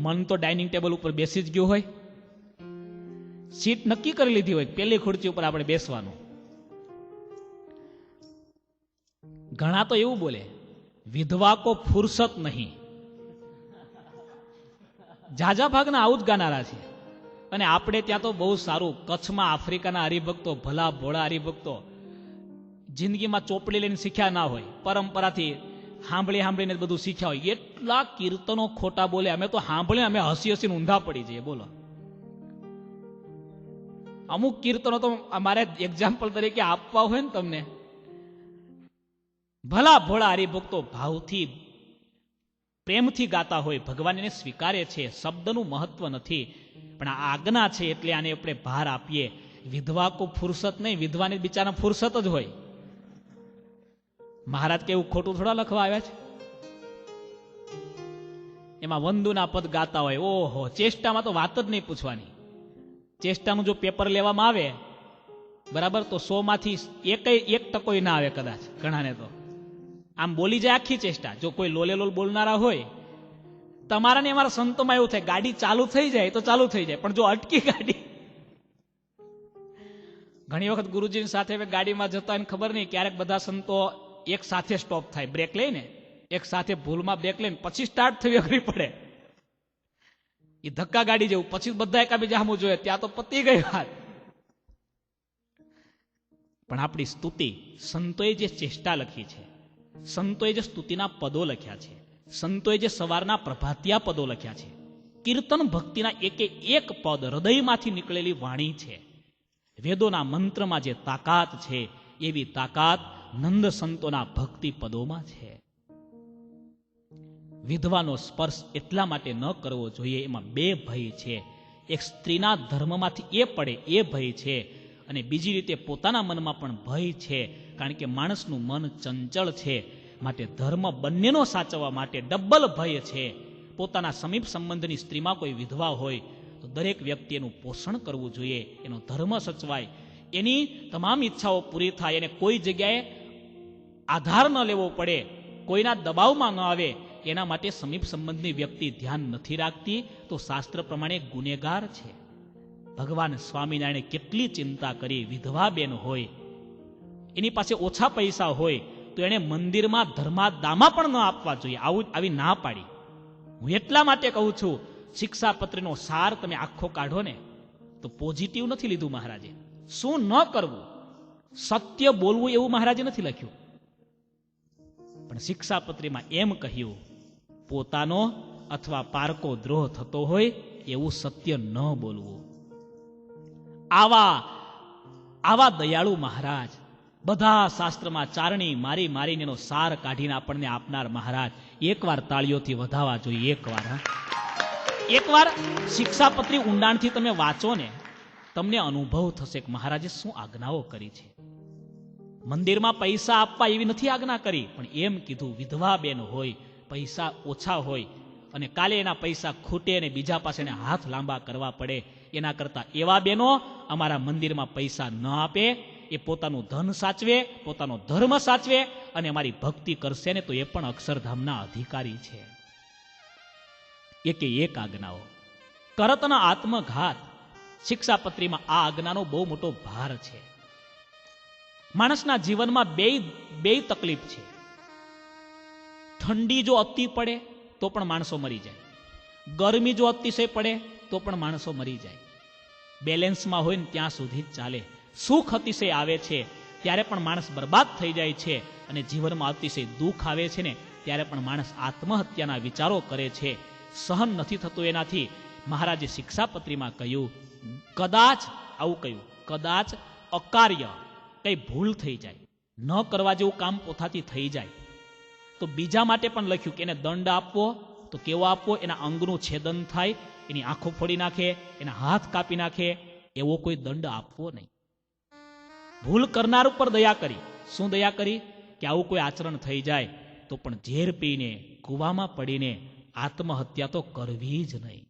મન તો ડાઇનિંગ ટેબલ ઉપર બેસી જ ગયું હોય, સીટ નક્કી કરી લીધી હોય, પેલી ખુરચી ઉપર આપણે બેસવાનું. ઘણા તો એવું બોલે, વિધવા કો ફુરસત નહીં. ઝાઝા ભાગના આવું જ ગાનારા છે. અને આપણે ત્યાં તો બહુ સારું, કચ્છમાં આફ્રિકાના હરિભક્તો, ભલા ભોળા હરિભક્તો, જિંદગીમાં ચોપડી લઈને શીખ્યા ના હોય, પરંપરાથી સાંભળીને બધું શીખ્યા હોય. એટલા કીર્તનો ખોટા બોલે, અમે તો સાંભળીને અમે હસી હસીને ઊંધા પડી જઈએ. બોલો, અમુક કીર્તનો તો અમારે એક્ઝામ્પલ તરીકે આપવા હોય ને તમને, ભલા ભોળા હરિભક્તો ભાવથી પ્રેમથી ગાતા હોય, ભગવાન એને સ્વીકારે છે, શબ્દનું મહત્વ નથી, પણ આ આજ્ઞા છે એટલે આને આપણે ભાર આપીએ. વિધવા કો ફુરસત નહીં, વિધવાને બિચારા ફુરસત જ હોય. મહારાજ કેવું ખોટું થોડા લખવા આવ્યા છે? એમાં વંદુના પદ ગાતા હોય, ઓહો, ચેષ્ટામાં તો વાત જ નહીં પૂછવાની. ચેષ્ટાનું જો પેપર લેવામાં આવે બરાબર, તો 100 માંથી 1% ના આવે કદાચ, ઘણાને તો આમ બોલી જાય આખી ચેષ્ટા. જો કોઈ લોલે લોલ બોલનારા હોય, તમારા ને અમારા સંતોમાં એવું થાય, ગાડી ચાલુ થઈ જાય તો ચાલુ થઈ જાય, પણ જો અટકી ગાડી, ઘણી વખત ગુરુજીની સાથે હવે ગાડીમાં જતા હોય ને ખબર નહીં, ક્યારેક બધા સંતો એક સાથે સ્ટોપ થાય, બ્રેક લઈને એક સાથે ભૂલમાં બ્રેક લઈને પછી સ્ટાર્ટ થવી અઘરી પડે. એ ધક્કા ગાડી જેવું, પછી બધા એકાબીજા સામું જોઈએ, ત્યાં તો પતી ગઈ વાત. પણ આપણી સ્તુતિ, સંતોએ જે ચેષ્ટા લખી છે, સંતોએ જે સ્તુતિના પદો લખ્યા છે, સંતોએ જે સવારના પ્રભાતિયા પદો લખ્યા છે, કીર્તન ભક્તિના એકે એક પદ હૃદયમાંથી નીકળેલી વાણી છે. વેદોના મંત્રમાં જે તાકાત છે એવી તાકાત નંદ સંતોના ભક્તિ પદોમાં છે. વિધવાનો સ્પર્શ એટલા માટે ન કરવો જોઈએ, એમાં બે ભય છે. એક સ્ત્રીના ધર્મમાંથી એ પડે એ ભય છે, અને બીજી રીતે પોતાના મનમાં પણ ભય છે, કારણ કે માણસનું મન ચંચળ છે. માટે ધર્મ બંનેનો સાચવવા માટે ડબલ ભય છે. પોતાના સમીપ સંબંધની સ્ત્રીમાં કોઈ વિધવા હોય તો દરેક વ્યક્તિ એનું પોષણ કરવું જોઈએ, એનો ધર્મ સચવાય, એની તમામ ઈચ્છાઓ પૂરી થાય, એને કોઈ જગ્યાએ આધાર ન લેવો પડે, કોઈના દબાવમાં ન આવે, એના માટે સમીપ સંબંધની વ્યક્તિ ધ્યાન નથી રાખતી તો શાસ્ત્ર પ્રમાણે ગુનેગાર છે. ભગવાન સ્વામિનારાયણે કેટલી ચિંતા કરી. વિધવા બેન હોય, એની પાસે ઓછા પૈસા હોય તો એને મંદિરમાં ધર્માદામાં પણ ન આપવા જોઈએ, આવી ના પાડી. હું એટલા માટે કહું છું, શિક્ષાપત્રીનો સાર તમે આખો કાઢો ને તો પોઝિટિવ નથી લીધું મહારાજે. શું ન કરવું, સત્ય બોલવું એવું મહારાજે નથી લખ્યું, પણ શિક્ષાપત્રીમાં એમ કહ્યું, પોતાનો અથવા પારકો દ્રોહ થતો હોય એવું સત્ય ન બોલવું. આવા દયાળુ મહારાજ, બધા શાસ્ત્રમાં ચારણી મારી મારીને એનો સાર કાઢીને આપણને આપનાર મહારાજ, એકવાર તાળીઓથી વધાવા જોઈએ. એકવાર શિક્ષાપત્રી ઊંડાણથી તમે વાંચો ને, તમને અનુભવ થશે કે મહારાજે શું આજ્ઞાઓ કરી છે. મંદિરમાં પૈસા આપવા એવી નથી આજ્ઞા કરી, પણ એમ કીધું, વિધવા બેન હોય, પૈસા ઓછા હોય અને કાલે એના પૈસા ખૂટે અને બીજા પાસે એને હાથ લાંબા કરવા પડે, એના કરતા એવા બેનો અમારા મંદિરમાં પૈસા ન આપે, એ પોતાનું ધન સાચવે, પોતાનો ધર્મ સાચવે અને અમારી ભક્તિ કરશે ને તો એ પણ અક્ષરધામના અધિકારી છે. એકે એક આજ્ઞાઓ. કરતના આત્મઘાત, શિક્ષાપત્રીમાં આ આજ્ઞાનો બહુ મોટો ભાર છે. માણસના જીવનમાં બે તકલીફ છે. ઠંડી જો અતિ પડે તો પણ માણસો મરી જાય, ગરમી જો અતિશય પડે તો પણ માણસો મરી જાય. બેલેન્સમાં હોય ને ત્યાં સુધી જ ચાલે. સુખ અતિશય આવે છે ત્યારે પણ માણસ બરબાદ થઈ જાય છે, અને જીવનમાં અતિશય દુઃખ આવે છે ને ત્યારે પણ માણસ આત્મહત્યાના વિચારો કરે છે. સહન નથી થતું એનાથી મહારાજે શિક્ષાપત્રીમાં કહ્યું, કદાચ આવું કહ્યું, કદાચ અકાર્ય કઈ ભૂલ થઈ જાય, ન કરવા જેવું કામ પોતાથી થઈ જાય તો બીજા માટે પણ લખ્યું કે એને દંડ આપવો તો કેવો આપવો, એના અંગનું છેદન થાય, એની આંખો ફોડી નાખે, એના હાથ કાપી નાખે, એવો કોઈ દંડ આપવો નહીં. ભૂલ કરનાર ઉપર દયા કરી. શું દયા કરી? કે આવું કોઈ આચરણ થઈ જાય તો પણ ઝેર પીને કૂવામાં પડીને આત્મહત્યા તો કરવી જ નહીં.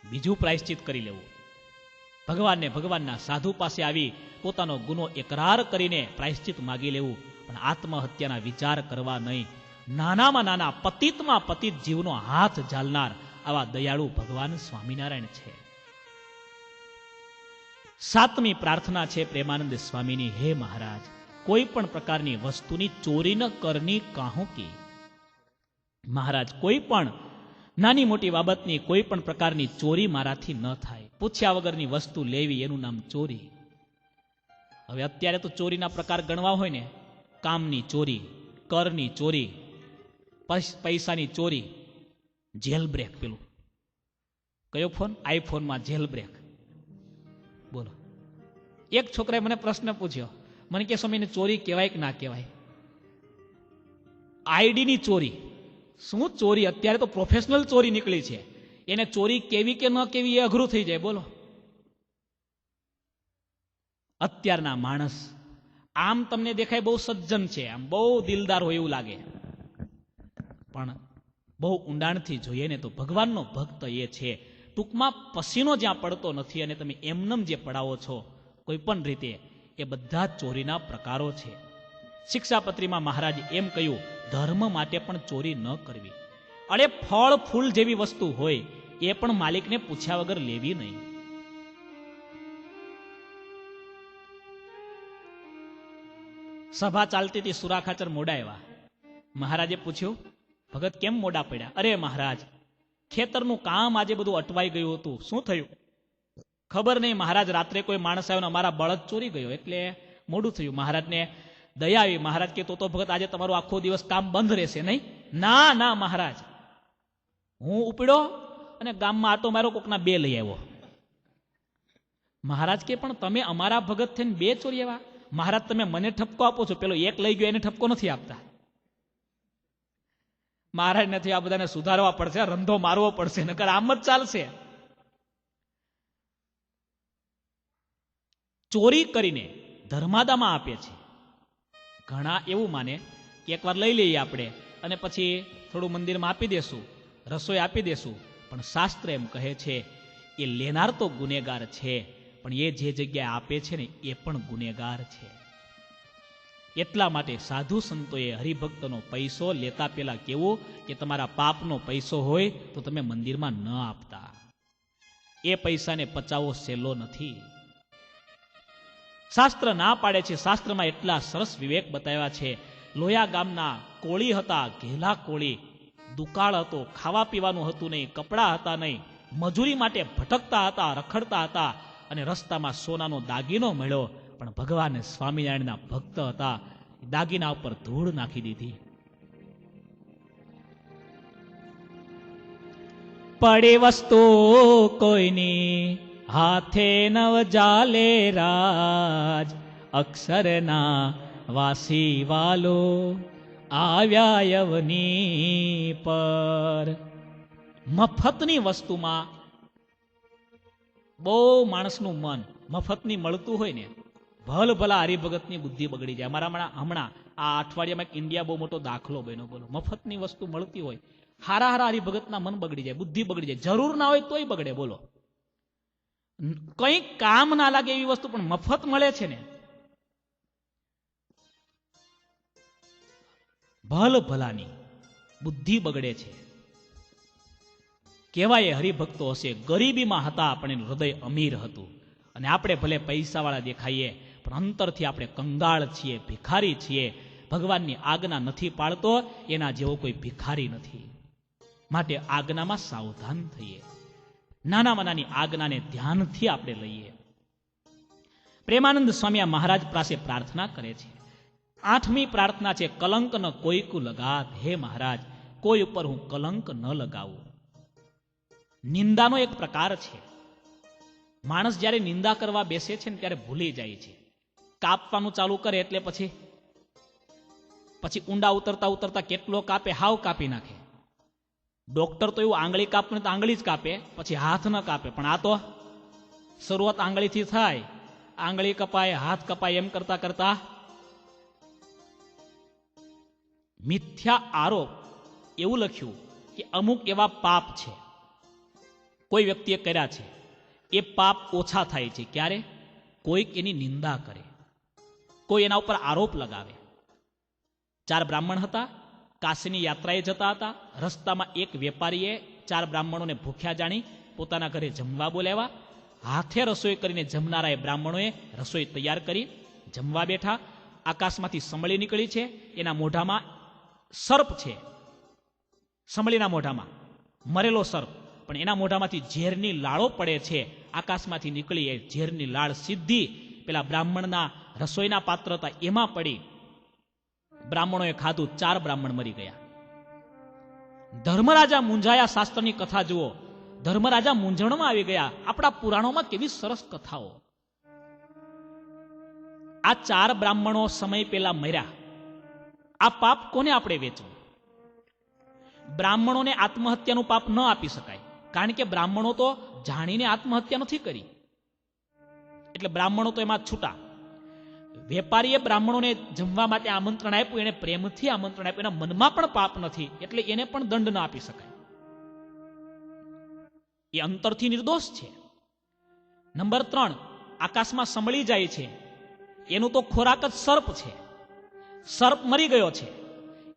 બીજું પ્રાયશ્ચિત કરી લેવું. ભગવાનના સાધુ પાસે આવી પોતાનો ગુનો એકરાર કરીને પ્રાયશ્ચિત માગી લેવું, પણ આત્મહત્યાના વિચાર કરવા નહીં. નાનામાં નાના પતિતમાં પતિત જીવનો હાથ ઝાલનાર આવા દયાળુ ભગવાન સ્વામિનારાયણ છે. સાતમી પ્રાર્થના છે પ્રેમાનંદ સ્વામીની, હે મહારાજ, કોઈ પણ પ્રકારની વસ્તુની ચોરી ન કરની કાહું કી. મહારાજ, કોઈ પણ નાની મોટી બાબતની કોઈ પણ પ્રકારની ચોરી મારાથી ન થાય. પૂછ્યા વગરની વસ્તુ લેવી એનું નામ ચોરી. હવે અત્યારે તો ચોરીના પ્રકાર ગણવા હોય ને, કામની ચોરી, કરની ચોરી, પૈસાની ચોરી, જેલ બ્રેક. પેલું કયો ફોન? આઈફોનમાં jail break. બોલો, એક છોકરાએ મને પ્રશ્ન પૂછ્યો, મને કે સ્વામીને ચોરી કહેવાય કે ના કહેવાય? આઈડીની ચોરી. શું ચોરી? અત્યારે તો પ્રોફેશનલ ચોરી નીકળી છે, એને ચોરી કેવી કે ન કેવી એ અઘરું થઈ જાય. બોલો, અત્યારના માણસ આમ તમને દેખાય બહુ સજ્જન છે, આમ બહુ દિલદાર હોય એવું લાગે, પણ બહુ ઊંડાણથી જોઈએ ને તો ભગવાનનો ભક્ત એ છે. ટૂંકમાં પસીનો જ્યાં પડતો નથી અને તમે એમનેમ જે પડાવો છો કોઈ પણ રીતે, એ બધા જ ચોરીના પ્રકારો છે. શિક્ષાપત્રીમાં મહારાજ એમ કહ્યું, ધર્મ માટે પણ ચોરી ન કરવી. અરે ફળ ફૂલ જેવી વસ્તુ હોય એ પણ માલિકને પૂછ્યા વગર લેવી નહીં. સભા ચાલતી હતી, સુરા ખાચર મોડા આવ્યા. મહારાજે પૂછ્યું, ભગત કેમ મોડા પડ્યા? અરે મહારાજ, ખેતરનું કામ આજે બધું અટવાઈ ગયું હતું. શું થયું? ખબર નહીં મહારાજ, રાત્રે કોઈ માણસ આવ્યો ને અમારા બળદ ચોરી ગયો એટલે મોડું થયું. મહારાજને દયા આવી. મહારાજ કે તો ભગત આજે તમારું આખો દિવસ કામ બંધ રહેશે નહીં? ના ના મહારાજ, હું ઉપડ્યો અને ગામમાં આટો મારો, કોકના 2 લઈ આવ્યો. મહારાજ કે પણ તમે અમારા ભગત થઈને 2 ચોરી આવ્યા? મહારાજ તમે મને ઠપકો આપો છો, પેલો 1 લઈ ગયો એને ઠપકો નથી આપતા. મહારાજ નથી, આ બધાને સુધારવા પડશે, રંધો મારવો પડશે, નકર આમ જ ચાલશે. ચોરી કરીને ધર્માદામાં આપે છે. ઘણા એવું માને કે એકવાર લઈ લઈએ આપણે અને પછી થોડું મંદિરમાં આપી દેશું, રસોઈ આપી દેશું. પણ શાસ્ત્ર એમ કહે છે એ લેનાર તો ગુનેગાર છે, પણ એ જે જગ્યાએ આપે છે ને એ પણ ગુનેગાર છે. એટલા માટે સાધુ સંતોએ હરિભક્તનો પૈસો લેતા પહેલા કેવું કે તમારા પાપનો પૈસો હોય તો તમે મંદિરમાં ન આપતા. એ પૈસાને પચાવવો સહેલો નથી. શાસ્ત્ર ના પાડે છે. શાસ્ત્રમાં એટલા સરસ વિવેક બતાવ્યા છે. લોયા ગામના કોળી હતા, ઘેલા કોળી. દુકાળ હતો, ખાવા પીવાનું હતું નહીં, કપડાં હતા નહીં, મજૂરી માટે ભટકતા હતા, રખડતા હતા અને રસ્તામાં સોનાનો દાગીનો મળ્યો, પણ ભગવાન સ્વામિનારાયણના ભક્ત હતા, દાગીના ઉપર ધૂળ નાખી દીધી. પડી વસ્તુ કોઈની હાથે નવ જાલે રાજ, અક્ષરના વાસી વાલો આવ્યા યવની પર. મફતની વસ્તુમાં બહુ માણસનું મન મફતની મળતું હોય ને, ભલ ભલા હરિભગતની બુદ્ધિ બગડી જાય. અમારા હમણાં આ અઠવાડિયામાં એક ઇન્ડિયા બહુ મોટો દાખલો બન્યો. બોલો, મફતની વસ્તુ મળતી હોય, હારા હારા હરિભગતના મન બગડી જાય, બુદ્ધિ બગડી જાય. જરૂર ના હોય તોય બગડે. બોલો, કંઈ કામ ના લાગે એવી વસ્તુ પણ મફત મળે છે ને, ભલ ભલાની બુદ્ધિ બગડે છે. કહેવાય હરિભક્તો હશે, ગરીબીમાં હતા પણ એનું હૃદય અમીર હતું. અને આપણે ભલે પૈસાવાળા દેખાઈએ પણ અંતરથી આપણે કંગાળ છીએ, ભિખારી છીએ. ભગવાનની આજ્ઞા નથી પાળતો એના જેવો કોઈ ભિખારી નથી. માટે આજ્ઞામાં સાવધાન થઈએ. નાનામાં નાની આજ્ઞાને ધ્યાનથી આપણે લઈએ. પ્રેમાનંદ સ્વામી આ મહારાજ પાસે પ્રાર્થના કરે છે. 8મી પ્રાર્થના છે, કલંક ન કોઈકુ લગાત. હે મહારાજ, કોઈ ઉપર હું કલંક ન લગાવું. નિંદાનો એક પ્રકાર છે. માણસ જ્યારે નિંદા કરવા બેસે છે ને ત્યારે ભૂલી જાય છે. કાપવાનું ચાલુ કરે એટલે પછી ઊંડા ઉતરતા ઉતરતા કેટલો કાપે, હાવ કાપી નાખે. ડોક્ટર તો એવું આંગળી કાપને તો આંગળી જ કાપે, પછી હાથ ન કાપે. પણ આ તો શરૂઆત આંગળીથી થાય, આંગળી કપાય, હાથ કપાય, એમ કરતા કરતા મિથ્યા આરોપ. એવું લખ્યું કે અમુક એવા પાપ છે કોઈ વ્યક્તિએ કર્યા છે, એ પાપ ઓછા થાય છે. ક્યારે? કોઈક એની નિંદા કરે, કોઈ એના ઉપર આરોપ લગાવે. 4 બ્રાહ્મણ હતા, કાશીની યાત્રાએ જતા હતા. રસ્તામાં એક વેપારીએ 4 બ્રાહ્મણોને ભૂખ્યા જાણી પોતાના ઘરે જમવા બોલાવ્યા. હાથે રસોઈ કરીને જમનારા બ્રાહ્મણોએ રસોઈ તૈયાર કરી જમવા બેઠા. આકાશમાંથી સમળી નીકળી છે, એના મોઢામાં સર્પ છે. સમળીના મોઢામાં મરેલો સર્પ, પણ એના મોઢામાંથી ઝેરની લાળો પડે છે. આકાશમાંથી નીકળી એ ઝેરની લાળ સીધી પેલા બ્રાહ્મણના રસોઈના પાત્ર હતા એમાં પડી. બ્રાહ્મણોએ ખાધું, 4 બ્રાહ્મણ મરી ગયા. ધર્મરાજા મૂંઝાયા. શાસ્ત્રની કથા જુઓ, ધર્મરાજા મૂંઝવણમાં આવી ગયા. આપણા પુરાણોમાં કેવી સરસ કથાઓ. આ 4 બ્રાહ્મણો સમય પહેલા મર્યા. આ પાપ કોને આપણે વેચવું? બ્રાહ્મણોને આત્મહત્યાનું પાપ ન આપી શકાય, કારણ કે બ્રાહ્મણો તો જાણીને આત્મહત્યા નથી કરી, એટલે બ્રાહ્મણો તો એમાં છૂટા. વેપારીએ બ્રાહ્મણોને જમવા માટે આમંત્રણ આપ્યું, એને પ્રેમથી આમંત્રણ આપ્યું, એના મનમાં પણ પાપ નથી, એટલે એને પણ દંડ ન આપી શકાય. એ અંતરથી નિર્દોષ છે. નંબર 3, આકાશમાં સંભળી જાય છે, એનું તો ખોરાક જ સર્પ છે. સર્પ મરી ગયો છે,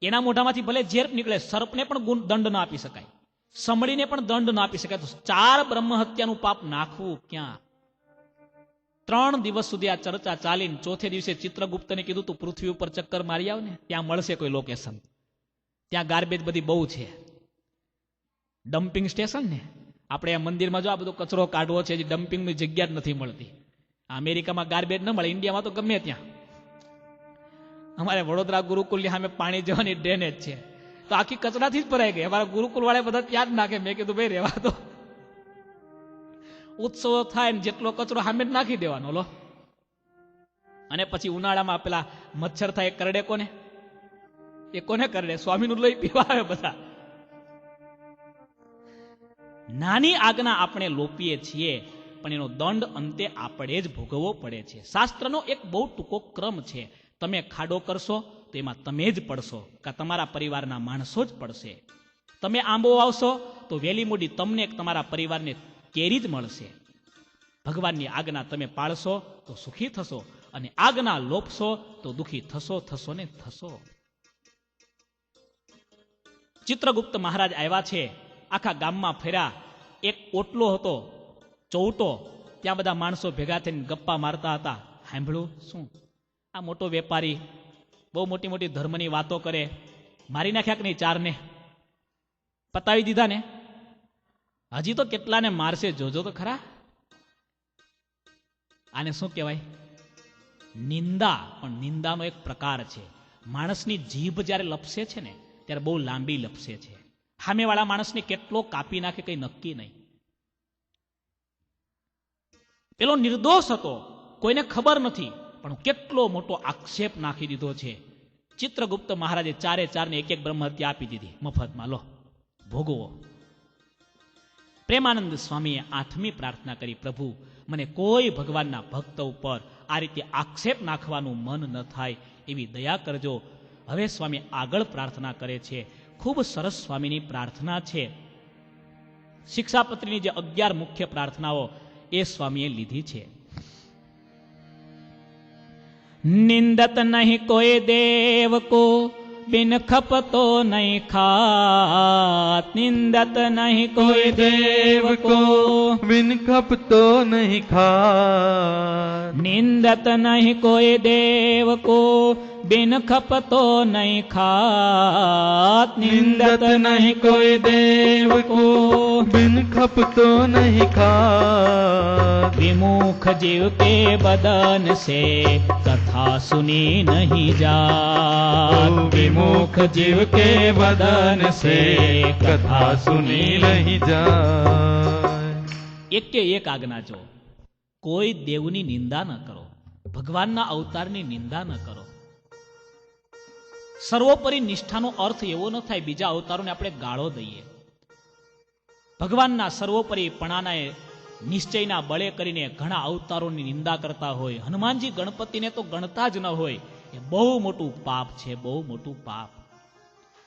એના મોઢામાંથી ભલે ઝેર નીકળે, સર્પને પણ દંડ ન આપી શકાય, સંભળીને પણ દંડ ન આપી શકાય. તો 4 બ્રહ્મ હત્યાનું પાપ નાખવું ક્યાં? 3 દિવસ સુધી આ ચર્ચા ચાલીને ચોથે દિવસે ચિત્રગુપ્તને કીધું તું પૃથ્વી ઉપર ચક્કર મારી આવ ને, ત્યાં મળશે કોઈ લોકેશન. ત્યાં ગાર્બેજ બધી બહુ છે, ડમ્પિંગ સ્ટેશન ને. આપણે આ મંદિરમાં જો આ બધો કચરો કાઢવો છે, ડમ્પિંગની જગ્યા જ નથી મળતી. અમેરિકામાં ગાર્બેજ ન મળે, ઇન્ડિયામાં તો ગમે ત્યાં. અમારે વડોદરા ગુરુકુલની સામે પાણી જવાની ડ્રેનેજ છે, તો આખી કચરાથી જ ભરાઈ ગઈ. અમારા ગુરુકુલ વાળા બધા ત્યાં જ નાખે. મેં કીધું ભાઈ રહેવા દો, ઉત્સવો થાય ને જેટલો કચરો સામે જ નાખી દેવાનો લો. અને પછી ઉનાળામાં પેલા મચ્છર થાય, કરડે કોને? એ કોને કરડે? સ્વામીનું લોહી પીવા આવે બધા. નાની આજ્ઞા આપણે લોપીએ છીએ, પણ એનો દંડ અંતે આપણે જ ભોગવવો પડે છે. શાસ્ત્રનો એક બહુ ટૂંકો ક્રમ છે. તમે ખાડો કરશો તો એમાં તમે જ પડશો, કે તમારા પરિવારના માણસો જ પડશે. તમે આંબો વાવશો તો વહેલી મોડી તમને તમારા પરિવારને કેરી જ મળશે. ભગવાનની આજ્ઞા તમે પાળશો તો સુખી થશો, અને આજ્ઞા લોપશો તો દુઃખી થશો ને થશો. ચિત્રગુપ્ત મહારાજ આવ્યા છે, આખા ગામમાં ફર્યા. એક ઓટલો હતો, ચૌટો. ત્યાં બધા માણસો ભેગા થઈને ગપ્પા મારતા હતા. સાંભળ્યું શું? આ મોટો વેપારી બહુ મોટી મોટી ધર્મની વાતો કરે. મારી નાખ્યા કે નહીં? 4 પતાવી દીધા ને? હજી તો કેટલાને મારશે જોજો તો ખરા. આને શું કહેવાય? નિંદા. પણ નિંદાનો એક પ્રકાર છે. માણસની જીભ જ્યારે લપસે છે ને, ત્યારે બહુ લાંબી લપસે છે. સામેવાળા માણસને કેટલો કાપી નાખે કઈ નક્કી નહીં. પેલો નિર્દોષ હતો, કોઈને ખબર નથી, પણ કેટલો મોટો આક્ષેપ નાખી દીધો છે. ચિત્રગુપ્ત મહારાજે 4 એક એક બ્રહ્મ હત્યા આપી દીધી મફતમાં. લો ભોગવો. પ્રેમાનંદ સ્વામીએ 8મી પ્રાર્થના કરી, પ્રભુ મને કોઈ ભગવાનના ભક્ત ઉપર આ રીતે આક્ષેપ નાખવાનું મન ન થાય એવી દયા કરજો. હવે સ્વામી આગળ પ્રાર્થના કરે છે. ખૂબ સરસ સ્વામીની પ્રાર્થના છે. શિક્ષાપત્રીની જે 11 મુખ્ય પ્રાર્થનાઓ એ સ્વામીએ લીધી છે. નિંદત નહીં કોઈ દેવ કો, બિન ખપતો નહીં ખાત. નિંદત નહીં કોઈ દેવ કો, બિન ખપતો નહીં ખાત. નિંદત નહીં કોઈ દેવ કો, બિન ખપતો નહીં ખાત. નિંદત નહીં કોઈ દેવ કો, બિન ખપતો નહીં ખાત. વિમુખ જીવ के बदन से कथा सुनी नहीं जात. विमुख जीव के बदन से कथा सुनी नहीं जाए. એક કે એક આજ્ઞા જો, કોઈ દેવની નિંદા ન કરો, ભગવાનના અવતારની નિંદા ન કરો. સર્વોપરી નિષ્ઠાનો અર્થ એવો ન થાય બીજા અવતારોને આપણે ગાળો દઈએ. ભગવાનના સર્વોપરી પણાના નિશ્ચયના બળે કરીને ઘણા અવતારોની નિંદા કરતા હોય. હનુમાનજી ગણપતિને તો ગણતા જ ન હોય. એ બહુ મોટું પાપ છે, બહુ મોટું પાપ.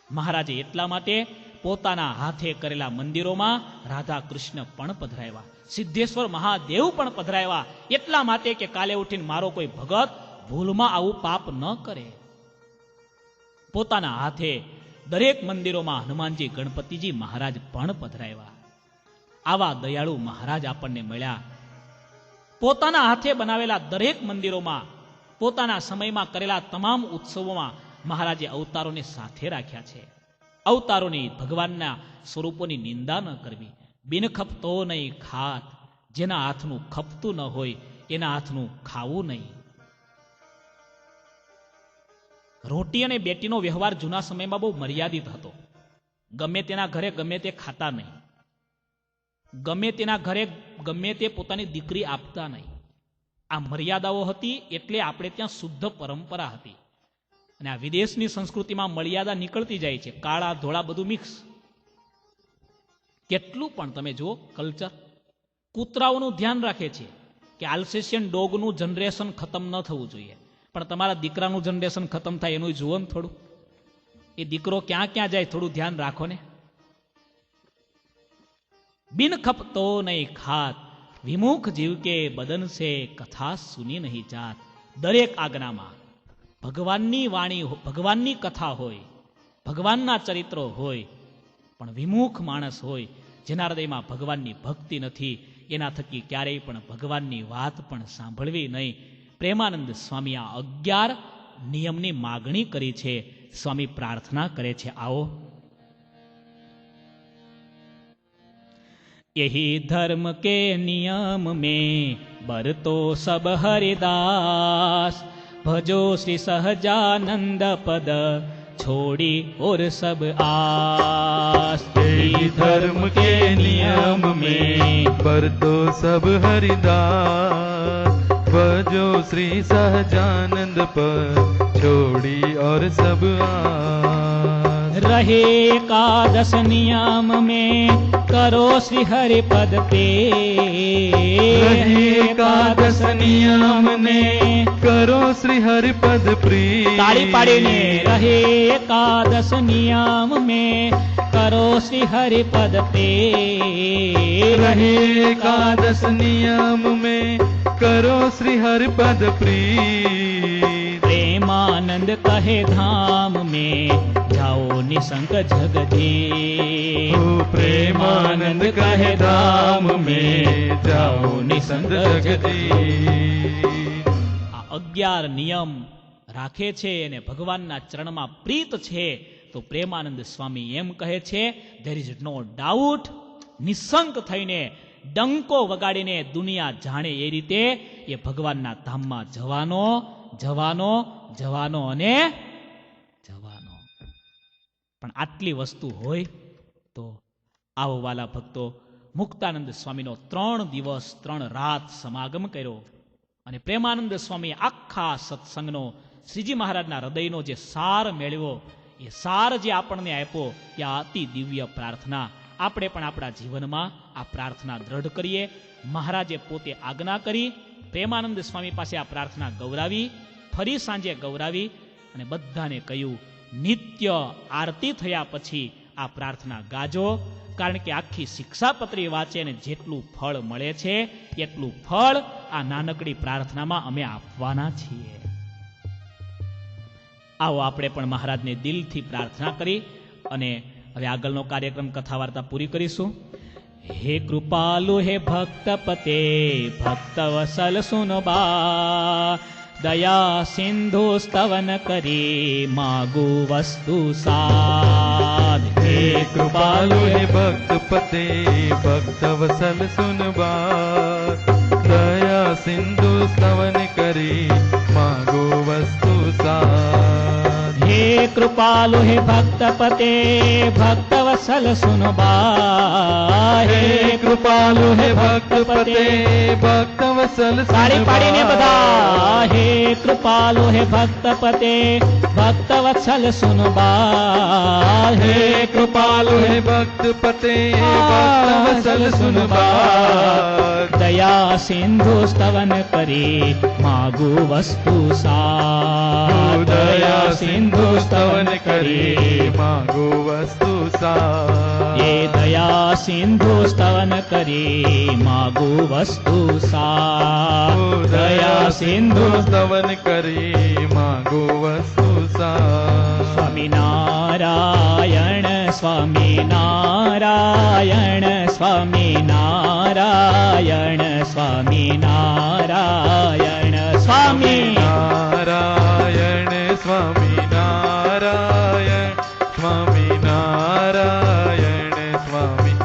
મહારાજે એટલા માટે પોતાના હાથે કરેલા મંદિરોમાં રાધા કૃષ્ણ પણ પધરાવ્યા, સિદ્ધેશ્વર મહાદેવ પણ પધરાવ્યા. એટલા માટે કે કાલે ઉઠીને મારો કોઈ ભગત ભૂલમાં આવું પાપ ન કરે. પોતાના હાથે દરેક મંદિરોમાં હનુમાનજી ગણપતિજી મહારાજ પણ પધરાવ્યા. આવા દયાળુ મહારાજ આપણને મળ્યા. પોતાના હાથે બનાવેલા દરેક મંદિરોમાં, પોતાના સમયમાં કરેલા તમામ ઉત્સવોમાં મહારાજે અવતારોને સાથે રાખ્યા છે. અવતારોની, ભગવાનના સ્વરૂપોની નિંદા ન કરવી. બિન ખપતો નહીં ખાત. જેના હાથનું ખપતું ન હોય એના હાથનું ખાવું નહીં. રોટી અને બેટીનો વ્યવહાર જૂના સમયમાં બહુ મર્યાદિત હતો. ગમે તેના ઘરે ગમે તે ખાતા નહીં, ગમે તેના ઘરે ગમે તે પોતાની દીકરી આપતા નહીં. આ મર્યાદાઓ હતી એટલે આપણે ત્યાં શુદ્ધ પરંપરા હતી. અને આ વિદેશની સંસ્કૃતિમાં મર્યાદા નીકળતી જાય છે, કાળા ધોળા બધું મિક્સ. કેટલું પણ તમે જુઓ કલ્ચર. કૂતરાઓનું ધ્યાન રાખે છે કે આલ્સેશિયન ડોગનું જનરેશન ખતમ ન થવું જોઈએ, પણ તમારા દીકરાનું જનરેશન ખતમ થાય એનું જુઓ ને થોડું. એ દીકરો ક્યાં ક્યાં જાય થોડું ધ્યાન રાખો ને. બિન ખપતો નહીં ખાત. વિમુખ જીવ કે બદન સે કથા સુની નહીં જાત. દરેક આજ્ઞામાં ભગવાનની વાણી, ભગવાનની કથા હોય, ભગવાનના ચરિત્રો હોય, પણ વિમુખ માણસ હોય, જેના હૃદયમાં ભગવાનની ભક્તિ નથી, એના થકી ક્યારેય પણ ભગવાનની વાત પણ સાંભળવી નહીં. પ્રેમાનંદ સ્વામી આ 11 નિયમની માગણી કરી છે. સ્વામી પ્રાર્થના કરે છે, આવો. यही धर्म के नियम में बरतो सब हरिदास, भजो श्री सहजानंद पद छोड़ी और सब आस. यही धर्म के नियम में बरतो सब हरिदास, भजो श्री सहजानंद पर छोड़ी और सब आस. रहे एकादश नियम में करो श्री हरि पद पे, रहे एकादश नियम ने करो श्री हरि पद प्रिय. ताली पाड़ीने रहे एकादश नियम में करो श्री हरि पद पे, रहे एकादश नियम में करो श्री हरि पद प्रिय. प्रेमानंद कहे धाम में जाओ निसंग जगदी. प्रेमानंद कहे धाम में जाओ निसंग जगदी. આ 11 નિયમ રાખે છે અને ભગવાનના ચરણમાં પ્રીત છે. તો પ્રેમાનંદ સ્વામી એમ કહે છે, ધેર ઇઝ નો ડાઉટ. નિશંક થઈને ડંકો વગાડીને દુનિયા જાણે એ રીતે એ ભગવાનના ધામમાં જવાનો જવાનો જવાનો અને જવાનો. પણ આટલી વસ્તુ હોય તો આવો વાલા ભક્તો, મુક્તાનંદ સ્વામીનો 3 દિવસ 3 રાત સમાગમ કર્યો અને પ્રેમાનંદ સ્વામી આખા સત્સંગનો શ્રીજી મહારાજના હૃદયનો જે સાર મેળવ્યો, એ સાર જે આપણને આપ્યો, એ આ અતિ દિવ્ય પ્રાર્થના. આપણે પણ આપણા જીવનમાં આ પ્રાર્થના દ્રઢ કરીએ. મહારાજે પોતે આજ્ઞા કરી, પ્રેમાનંદ સ્વામી પાસે આ પ્રાર્થના ગૌરાવી, ફરી સાંજે ગૌરાવી અને બધાને કહ્યું, નિત્ય આરતી થયા પછી આ પ્રાર્થના ગાજો. કારણ કે આખી શિક્ષાપત્રી વાંચે ને જેટલું ફળ મળે છે એટલું ફળ આ નાનકડી પ્રાર્થનામાં અમે આપવાના છીએ. આવો આપણે પણ મહારાજને દિલથી પ્રાર્થના કરી અને હવે આગળનો કાર્યક્રમ કથા વાર્તા પૂરી કરીશું. હે કૃપાલુ હે ભક્ત પતે ભક્ત વસલ સુનબા, દયા સિંધુ સ્તવન કરી માગુ વસ્તુ સાધ. હે કૃપાલુ હે ભક્ત પતે ભક્ત વસલ સુનબા, દયા સિંધુ સ્તવન કરી માગો વસ્તુ સાધ. હે કૃપાલુ હે ભક્ત પતે ભક્ત વસલ સુનબા, હે કૃપાલુ હે ભક્ત પતે ભક્ત વસલ તાળી પાડીને સુનબા. બધા. હે કૃપાલુ હે ભક્ત પતે ભક્ત વત્સલ સુનબા, હે કૃપાલુ હે ભક્ત પતે ભક્ત વસલ સુનબા, દયા સિંધુ સ્તવન કરી માગુ વસ્તુ સા. દયા સિંધુ સ્તવન કરી માગો વસ્તુ સા. એ દયા સિંધુ સ્તવન કરી માગુ વસ્તુ સા. દયા સિંધુ સ્તવન કરી માગો વસ્તુ સા. સ્વામિનારાયણ સ્વામિનારાયણ સ્વામિનારાયણ સ્વામિનારાયણ સ્વામી નારાયણ સ્વામી નારાયણ સ્વામી નારાયણ સ્વામી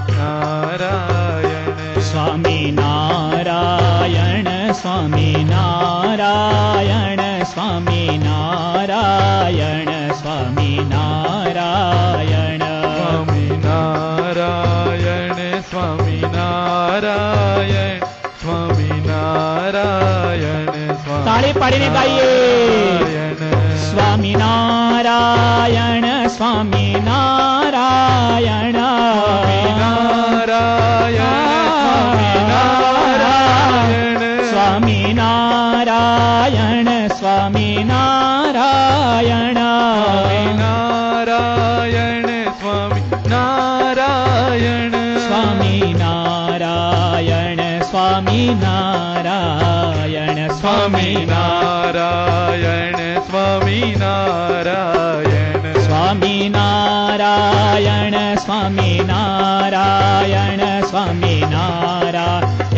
નારાયણ સ્વામિનારાયણ સ્વામિનારાયણ સ્વામિનારાયણ સ્વામિનારાયણ સ્વામિનારાયણ સ્વામિનારાયણ સ્વામિનારાયણ તાળી પાડીને ગાઈએ. સ્વામિનારાયણ સ્વામિનારાયણ સ્વામિનારાયણ સ્વામિનારાયણ નારાયણ સ્વામિનારાયણ સ્વામિનારાયણ સ્વામિનારાયણ સ્વામિનારાયણ સ્વામિનારાયણ સ્વામિનારાયણ સ્વામિનારાયણ સ્વામિનારાયણ